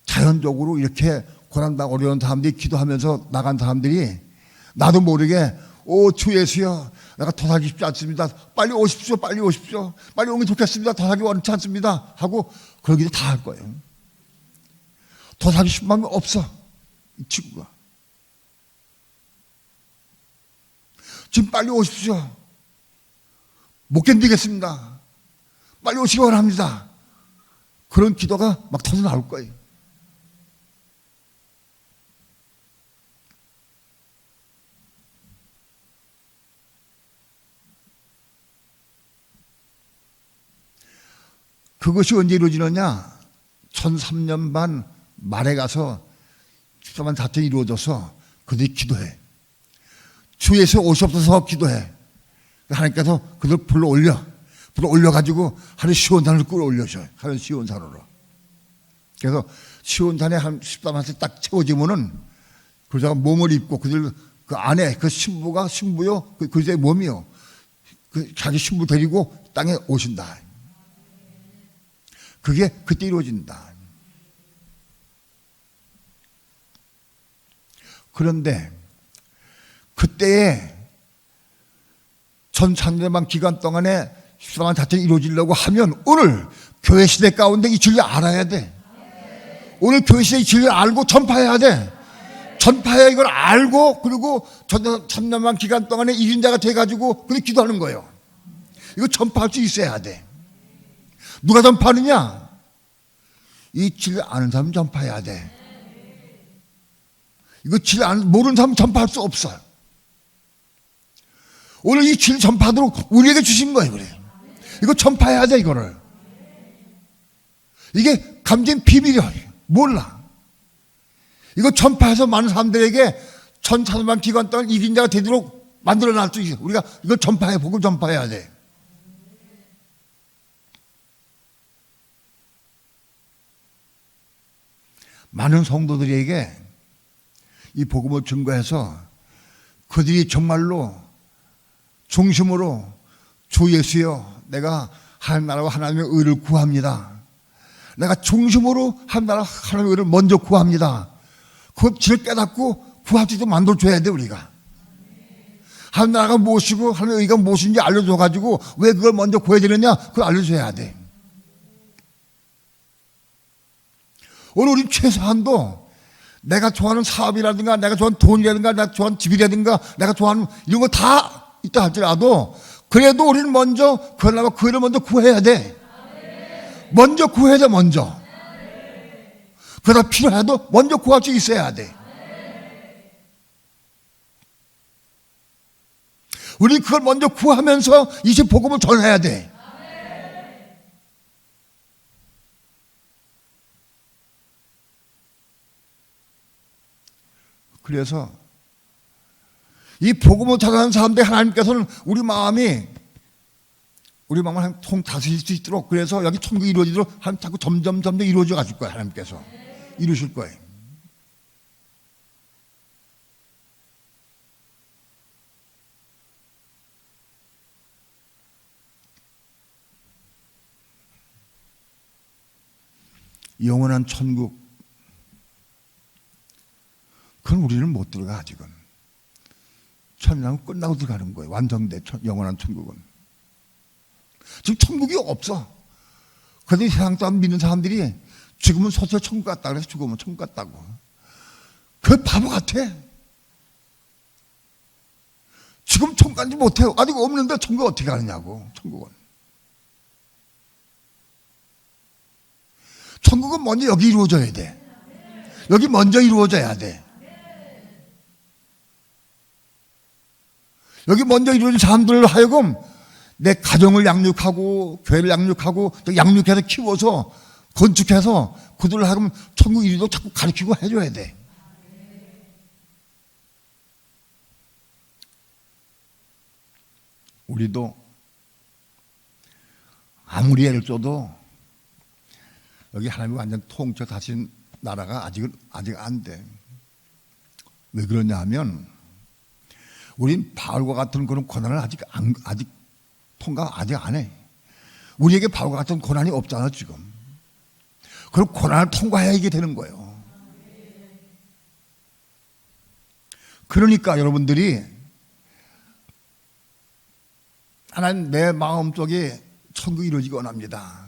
자연적으로 이렇게 고난당 어려운 사람들이 기도하면서 나간 사람들이 나도 모르게 주 예수여, 내가 더 살기 쉽지 않습니다. 빨리 오십시오. 빨리 오십시오. 빨리 오면 좋겠습니다. 더 살기 원치 않습니다. 하고 그러기도 다 할 거예요. 더 살기 쉽은 마음이 없어, 이 친구가. 지금 빨리 오십시오. 못 견디겠습니다. 빨리 오시기 원합니다. 그런 기도가 막 터져 나올 거예요. 그것이 언제 이루어지느냐? 1003년 반 말에 가서 축사만 자체가 이루어져서 그들이 기도해. 주 예수 오시옵소서 기도해. 하나님께서 그들 불러 올려가지고 하늘 시온산을 끌어올려줘요. 하늘 시온산으로. 그래서 시온산에 한 13만세 딱 채워지면은 그자가 몸을 입고 그들 그 안에 그 신부요, 그자의 몸이요. 그 자기 신부 데리고 땅에 오신다. 그게 그때 이루어진다. 그런데 그때에 1300만 기간 동안에 십사만 자체가 이루어지려고 하면 오늘 교회 시대 가운데 이 진리를 알아야 돼. 오늘 교회 시대 이 진리를 알고 전파해야 돼. 전파해야 이걸 알고 그리고 1300만 기간 동안에 1인자가 돼가지고 그렇게 기도하는 거예요. 이거 전파할 수 있어야 돼. 누가 전파하느냐? 이 진리를 아는 사람은 전파해야 돼. 이거 진리 모르는 사람은 전파할 수 없어요. 오늘 이 진리 전파하도록 우리에게 주신 거예요. 그래요. 이거 전파해야 돼. 이거를. 이게 감진 비밀이야. 몰라. 이거 전파해서 많은 사람들에게 1400만 기간 동안 1인자가 되도록 만들어낼 수 있어. 우리가 이걸 전파해, 복음 전파해야 돼. 많은 성도들에게 이 복음을 증거해서 그들이 정말로 중심으로 주 예수여, 내가 하나님 나라와 하나님의 의를 구합니다. 내가 중심으로 하나님 나라와 하나님의 의를 먼저 구합니다. 그 진을 깨닫고 구할 수 있도록 만들어줘야 돼, 우리가. 하나님 나라가 무엇이고 하나님의 의가 무엇인지 알려줘가지고 왜 그걸 먼저 구해야 되느냐, 그걸 알려줘야 돼. 오늘 우리 최소한도 내가 좋아하는 사업이라든가 내가 좋아하는 돈이라든가 내가 좋아하는 집이라든가 내가 좋아하는 이런 거 다 있다 할지라도 그래도 우리는 먼저 그러려면 그 일을 먼저 구해야 돼. 먼저 구해야 돼. 먼저. 그러다 필요해도 먼저 구할 수 있어야 돼. 우리 그걸 먼저 구하면서 이제 복음을 전해야 돼. 그래서 이 복음을 전하는 사람들 하나님께서는 우리 마음을 통 다스릴 수 있도록 그래서 여기 천국이 이루어지도록 하나님 자꾸 점점 이루어져 가실 거예요. 하나님께서 이루실 거예요. 영원한 천국, 그건 우리는 못 들어가. 아직은 천국은 끝나고 들어가는 거예요. 완성돼. 영원한 천국은 지금 천국이 없어. 그런데 세상 사람 믿는 사람들이 죽으면 소설 천국 같다 그래서 죽으면 천국 같다고. 그 바보 같아. 지금 천국 가지 못해요. 아직 없는데 천국 어떻게 가느냐고. 천국은 먼저 여기 이루어져야 돼. 여기 먼저 이루어져야 돼. 여기 먼저 이루어진 사람들로 하여금 내 가정을 양육하고 교회를 양육하고 또 양육해서 키워서 건축해서 그들을 하여금 천국 이루도록 자꾸 가르치고 해줘야 돼. 우리도 아무리 애를 써도 여기 하나님이 완전 통째 다신 나라가 아직 안 돼. 왜 그러냐 하면 우린 바울과 같은 그런 고난을 아직 통과 안 해. 우리에게 바울과 같은 고난이 없잖아 지금. 그럼 고난을 통과해야 이게 되는 거예요. 그러니까 여러분들이 하나님 내 마음속에 천국이 이루어지기 원합니다.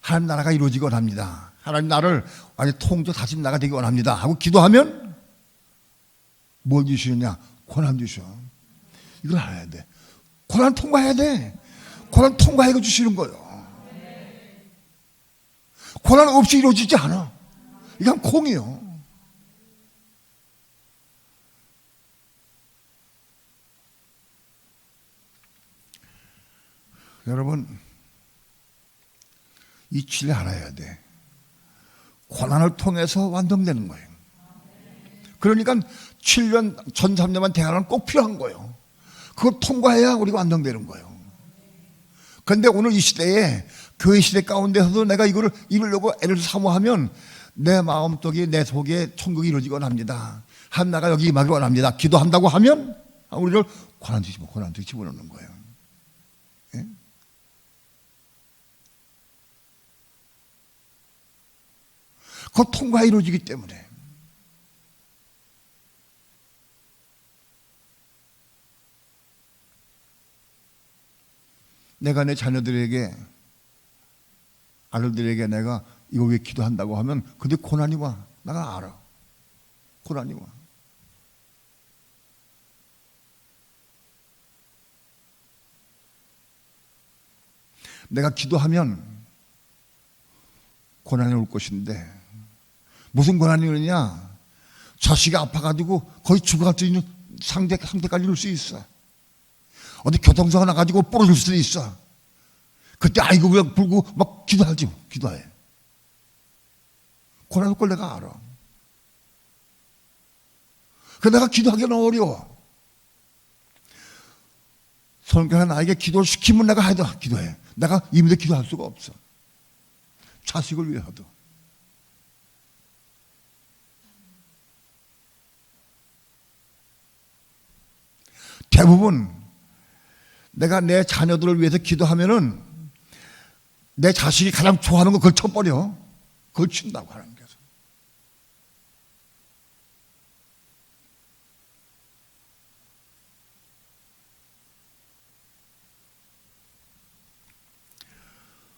하나님 나라가 이루어지기 원합니다. 하나님 나를 완전 통째 다신 나가 되기 원합니다 하고 기도하면 뭘 주시느냐? 고난 주셔. 이걸 알아야 돼. 고난 통과해야 돼. 고난 통과해 주시는 거예요. 고난 없이 이루어지지 않아. 이건 콩이요. 여러분, 이 진리 알아야 돼. 고난을 통해서 완성되는 거예요. 그러니까 7년, 1300만 대안은 꼭 필요한 거예요. 그걸 통과해야 우리가 완성되는 거예요. 그런데 오늘 이 시대에 교회 시대 가운데서도 내가 이거를 이루려고 애를 사모하면 내 마음속에 내 속에 천국이 이루어지기 원합니다. 하나가 여기 임하기 원합니다. 기도한다고 하면 우리를 고난 집어넣는 거예요. 예? 그 통과 이루어지기 때문에 내가 내 자녀들에게 아들들에게 내가 이거 왜 기도한다고 하면 근데 고난이 와. 내가 알아. 고난이 와. 내가 기도하면 고난이 올 것인데 무슨 고난이 오느냐? 자식이 아파가지고 거의 죽어갈 수 있는 상태까지 올 수 있어. 어디 교통사고 나가지고 부러질 수도 있어. 그때 아이고 그냥 불고 막 기도하지. 기도해. 고난 올 걸 내가 알아. 그 내가 기도하기는 어려워. 성경에 나에게 기도를 시키면 내가 해도 기도해. 내가 임의로 기도할 수가 없어. 자식을 위해서도. 대부분 내가 내 자녀들을 위해서 기도하면은 내 자식이 가장 좋아하는 거 그걸 쳐버려. 그걸 친다고 하는 거죠.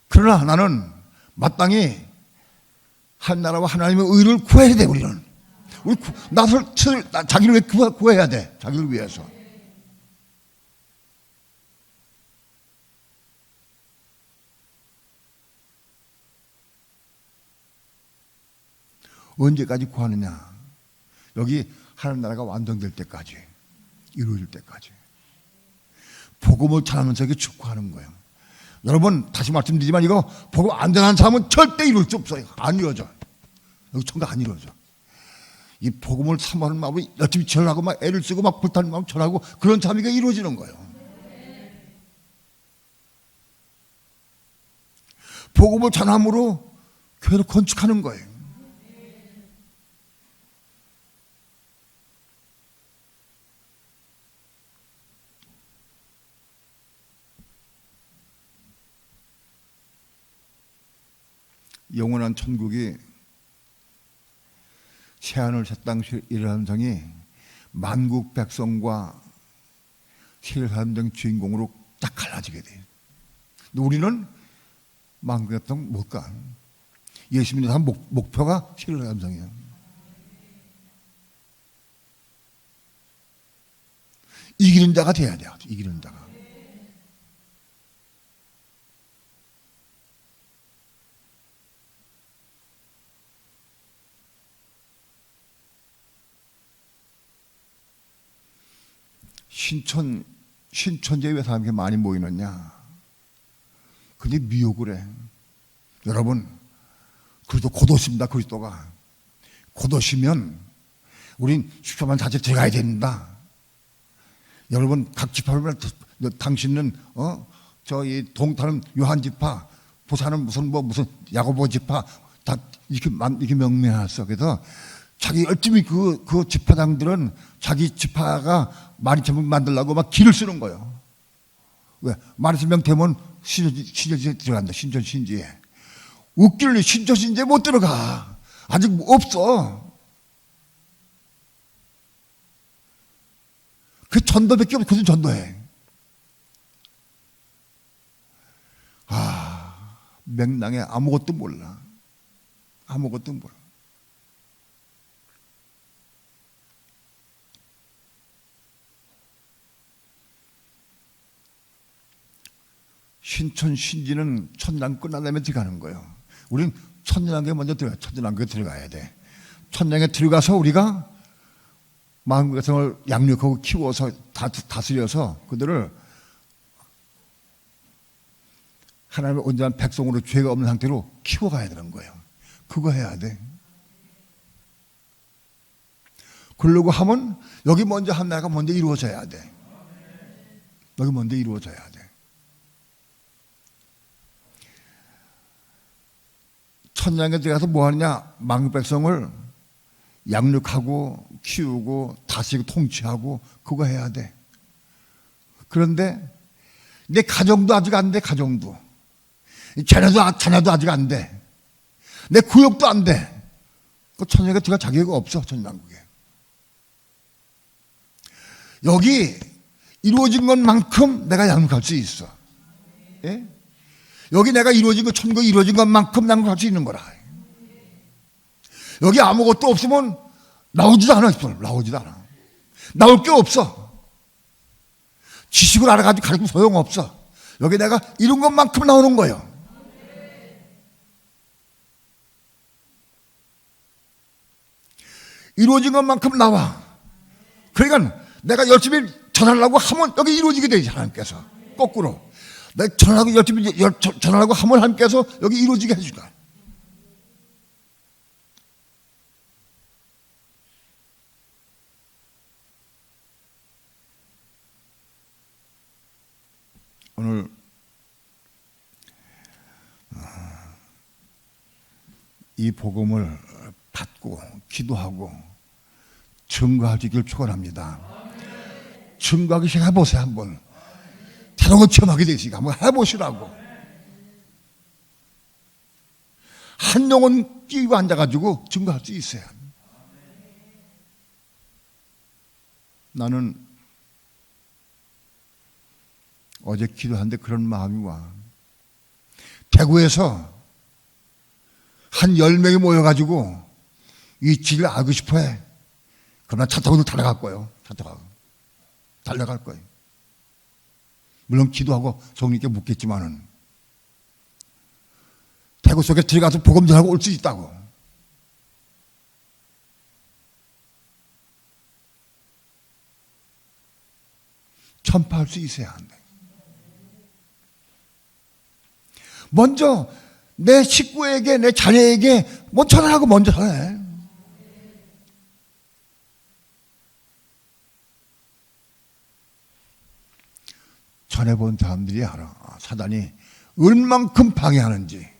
그러나 나는 마땅히 하나님과 하나님의 의를 구해야 돼. 우리는 자기를 왜 구해야 돼? 자기를 위해서. 언제까지 구하느냐? 여기 하나님 나라가 완성될 때까지, 이루어질 때까지. 복음을 전하면서 이렇게 축구하는 거예요. 여러분 다시 말씀드리지만 이거 복음 안 전하는 사람은 절대 이룰 수 없어요. 안 이루어져. 여기 청각 안 이루어져. 이 복음을 사모하는 마음으로 열심히 전하고 막 애를 쓰고 막 불타는 마음 전하고 그런 참이가 이루어지는 거예요. 복음을 전함으로 교회를 건축하는 거예요. 영원한 천국이 새하늘 새 땅 일하는 만국 백성과 실하는 주인공으로 딱 갈라지게 돼요. 근데 우리는 만국 백성 못 가. 예수 믿는 사람 목표가 실하는 성이에요. 이기는 자가 돼야 돼요. 이기는 자가. 신천지에 왜 사람이 많이 모이느냐? 근데 미혹을 해. 여러분, 그리스도 곧 오십니다. 그리스도가 곧 오시면 우린 10초만 자체 들어가야 됩니다. 여러분 각 지파별로 당신은 저이 동탄은 요한 지파, 부산은 무슨 야고보 지파 다 이렇게 명명했어. 그래서 자기 열심히 그 지파장들은 자기 지파가 12,000명 만들려고 막 길을 쓰는 거예요. 왜? 12,000명 되면 신천지에 들어간다. 신천지에. 웃기는 신천지에 못 들어가. 아직 없어. 그 전도밖에 없어. 그것은 전도해. 맹랑에 아무것도 몰라. 아무것도 몰라. 신천 신지는 천냥 끝나다면 들어가는 거예요. 우리는 천냥에 먼저 들어가야 돼. 천냥에 들어가야 돼. 천냥에 들어가서 우리가 마음과 성을 양육하고 키워서 다스려서 그들을 하나님의 온전한 백성으로 죄가 없는 상태로 키워가야 되는 거예요. 그거 해야 돼. 그러려고 하면 여기 먼저 하나가 먼저 이루어져야 돼. 여기 먼저 이루어져야 돼. 천냥에 들어가서 뭐 하느냐? 망국 백성을 양육하고 키우고 다스리고 통치하고 그거 해야 돼. 그런데 내 가정도 아직 안 돼. 가정도. 자녀도 아직 안 돼. 내 구역도 안 돼. 그 천냥에 들어갈 자격이 없어. 천냥국에. 여기 이루어진 것만큼 내가 양육할 수 있어. 예? 여기 내가 이루어진 것, 천국이 이루어진 것만큼 양육할 수 있는 거라. 여기 아무것도 없으면 나오지도 않아. 나오지도 않아. 나올 게 없어. 지식을 알아가지고 가르치면 소용없어. 여기 내가 이룬 것만큼 나오는 거예요. 이루어진 것만큼 나와. 그러니까 내가 열심히 전하려고 하면 여기 이루어지게 되지. 하나님께서 거꾸로 내가 전하려고 열심히 전하려고 하면 하나님께서 여기 이루어지게 해주니까. 오늘 이 복음을 받고 기도하고 증거하시길 축원합니다. 증거하기 시작해보세요. 한번 새로운 거 체험하게 되시니까 한번 해보시라고. 한 영혼 끼고 앉아가지고 증거할 수 있어요. 나는 어제 기도하는데 그런 마음이 와. 대구에서 한 10명이 모여가지고 이 길을 알고 싶어 해. 그럼 난 차 타고 달려갈 거예요. 차 타고. 달려갈 거예요. 물론 기도하고 성령께 묻겠지만은 대구 속에 들어가서 복음 전하고 올 수 있다고. 전파할 수 있어야 한다. 먼저 내 식구에게, 내 자녀에게 뭐 전하라고 먼저 해. 전해본 사람들이 알아. 사단이 얼만큼 방해하는지.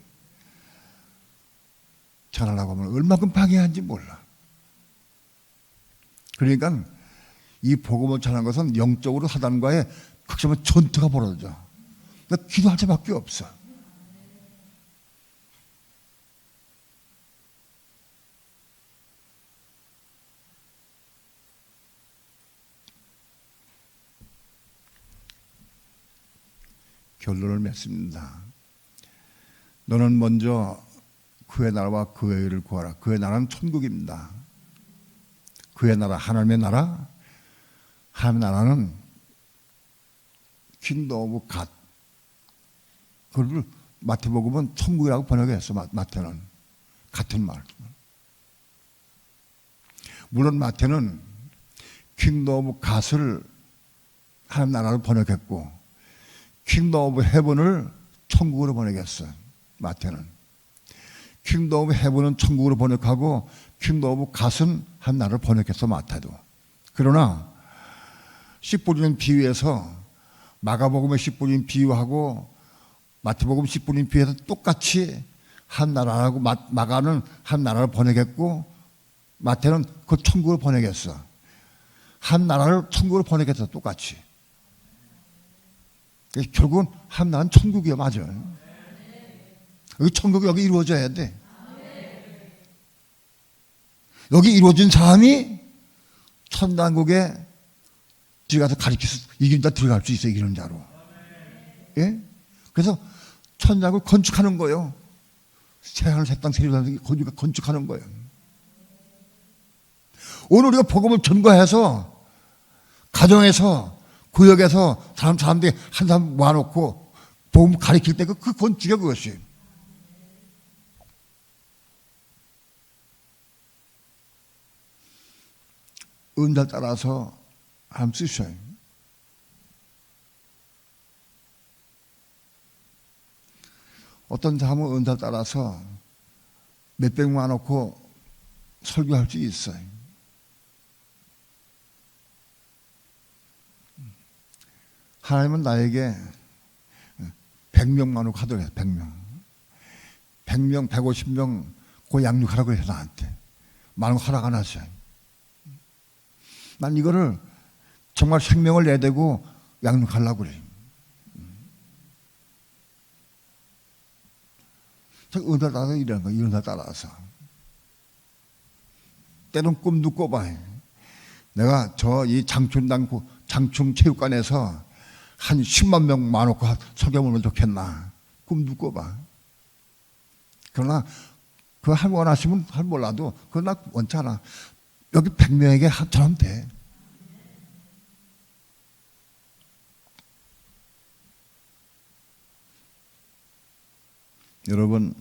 전하라고 하면 얼만큼 방해하는지 몰라. 그러니까 이 복음을 전하는 것은 영적으로 사단과의 극심한 전투가 벌어져. 그러니까 기도할 수밖에 없어. 결론을 맺습니다. 너는 먼저 그의 나라와 그의 의를 구하라. 그의 나라는 천국입니다. 그의 나라, 하나님의 나라. 하나님의 나라는 kingdom of God. 그걸 마태복음은 천국이라고 번역했어. 마태는 같은 말. 물론 마태는 kingdom of God을 하나님 나라로 번역했고 킹덤 오브 헤븐을 천국으로 번역했어요. 마태는. 킹덤 오브 헤븐은 천국으로 번역하고 킹덤 오브 갓은 한 나라를 번역했어. 마태도. 그러나 씨 뿌리는 비유에서 마가복음의 10분인 비유하고 마태복음 10분인 비유에서 똑같이 한 나라라고 마가는 한 나라를 번역했고 마태는 그 천국을 번역했어. 한 나라를 천국으로 번역했어. 똑같이. 결국은 한 나라는 천국이야. 맞아. 여기 천국이 여기 이루어져야 돼. 여기 이루어진 사람이 천당국에 들어가서 가르쳐서 이기는 자 들어갈 수 있어. 이기는 자로. 예? 그래서 천당을 건축하는 거예요. 새하늘 새 땅 새로운 건축하는 거예요. 오늘 우리가 복음을 전거해서 가정에서 구역에서 사람들이 한 사람 모아놓고 복음 가르칠 때 그 건축이야 그것이. 은사 따라서 한번 쓰셔요. 어떤 사람은 은사 따라서 몇백 명 놓고 설교할 수 있어요. 하나님은 나에게 100명만 놓고 하더래요. 100명. 100명, 150명 그 양육하라고 해서 나한테. 많은 거 허락 안 하셔요. 난 이거를 정말 생명을 내대고 양육하려고 그래요. 은사 따라서 이러는 거예요. 은사 따라서. 때론 꿈도 꿔봐요. 내가 이 장충 체육관에서 한 10만 명 많고 설교하면 좋겠나. 꿈도 꿔봐. 그러나 그거 원하시면 몰라도 그건 나 원치 않아. 여기 100명에게 합쳐면 돼. 여러분,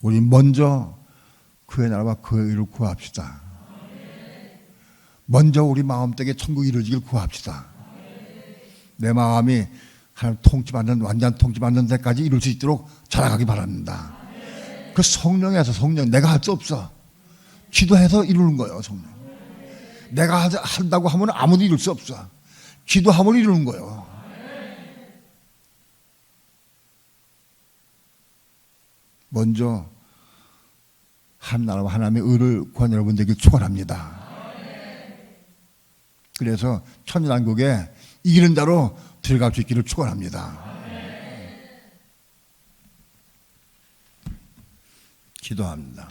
우리 먼저 그의 나라와 그의 의를 구합시다. 먼저 우리 마음속에 천국이 이루어지길 구합시다. 내 마음이 하나님 통치받는 완전 통치받는 데까지 이룰 수 있도록 자라가기 바랍니다. 그 성령에서 내가 할 수 없어. 기도해서 이루는 거예요. 성령. 내가 한다고 하면 아무도 이룰 수 없어. 기도하면 이루는 거예요. 먼저 한 나라와 하나님의 의를 구한 여러분들에게 축원합니다. 그래서 천년왕국에 이기는 자로 들어갈 수 있기를 축원합니다. 기도합니다.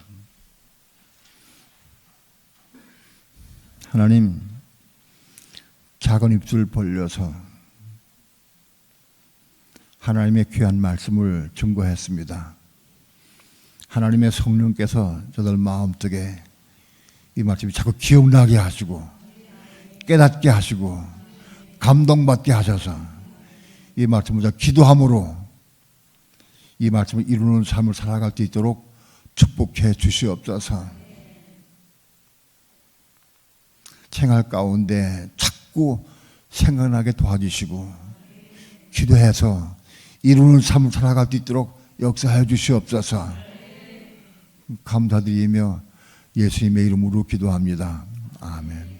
하나님, 작은 입술 벌려서 하나님의 귀한 말씀을 증거했습니다. 하나님의 성령께서 저들 마음속에 이 말씀이 자꾸 기억나게 하시고 깨닫게 하시고 감동받게 하셔서 이 말씀을 기도함으로 이 말씀을 이루는 삶을 살아갈 수 있도록 축복해 주시옵소서. 생활 가운데 자꾸 생각나게 도와주시고 기도해서 이루는 삶을 살아갈 수 있도록 역사해 주시옵소서. 감사드리며 예수님의 이름으로 기도합니다. 아멘.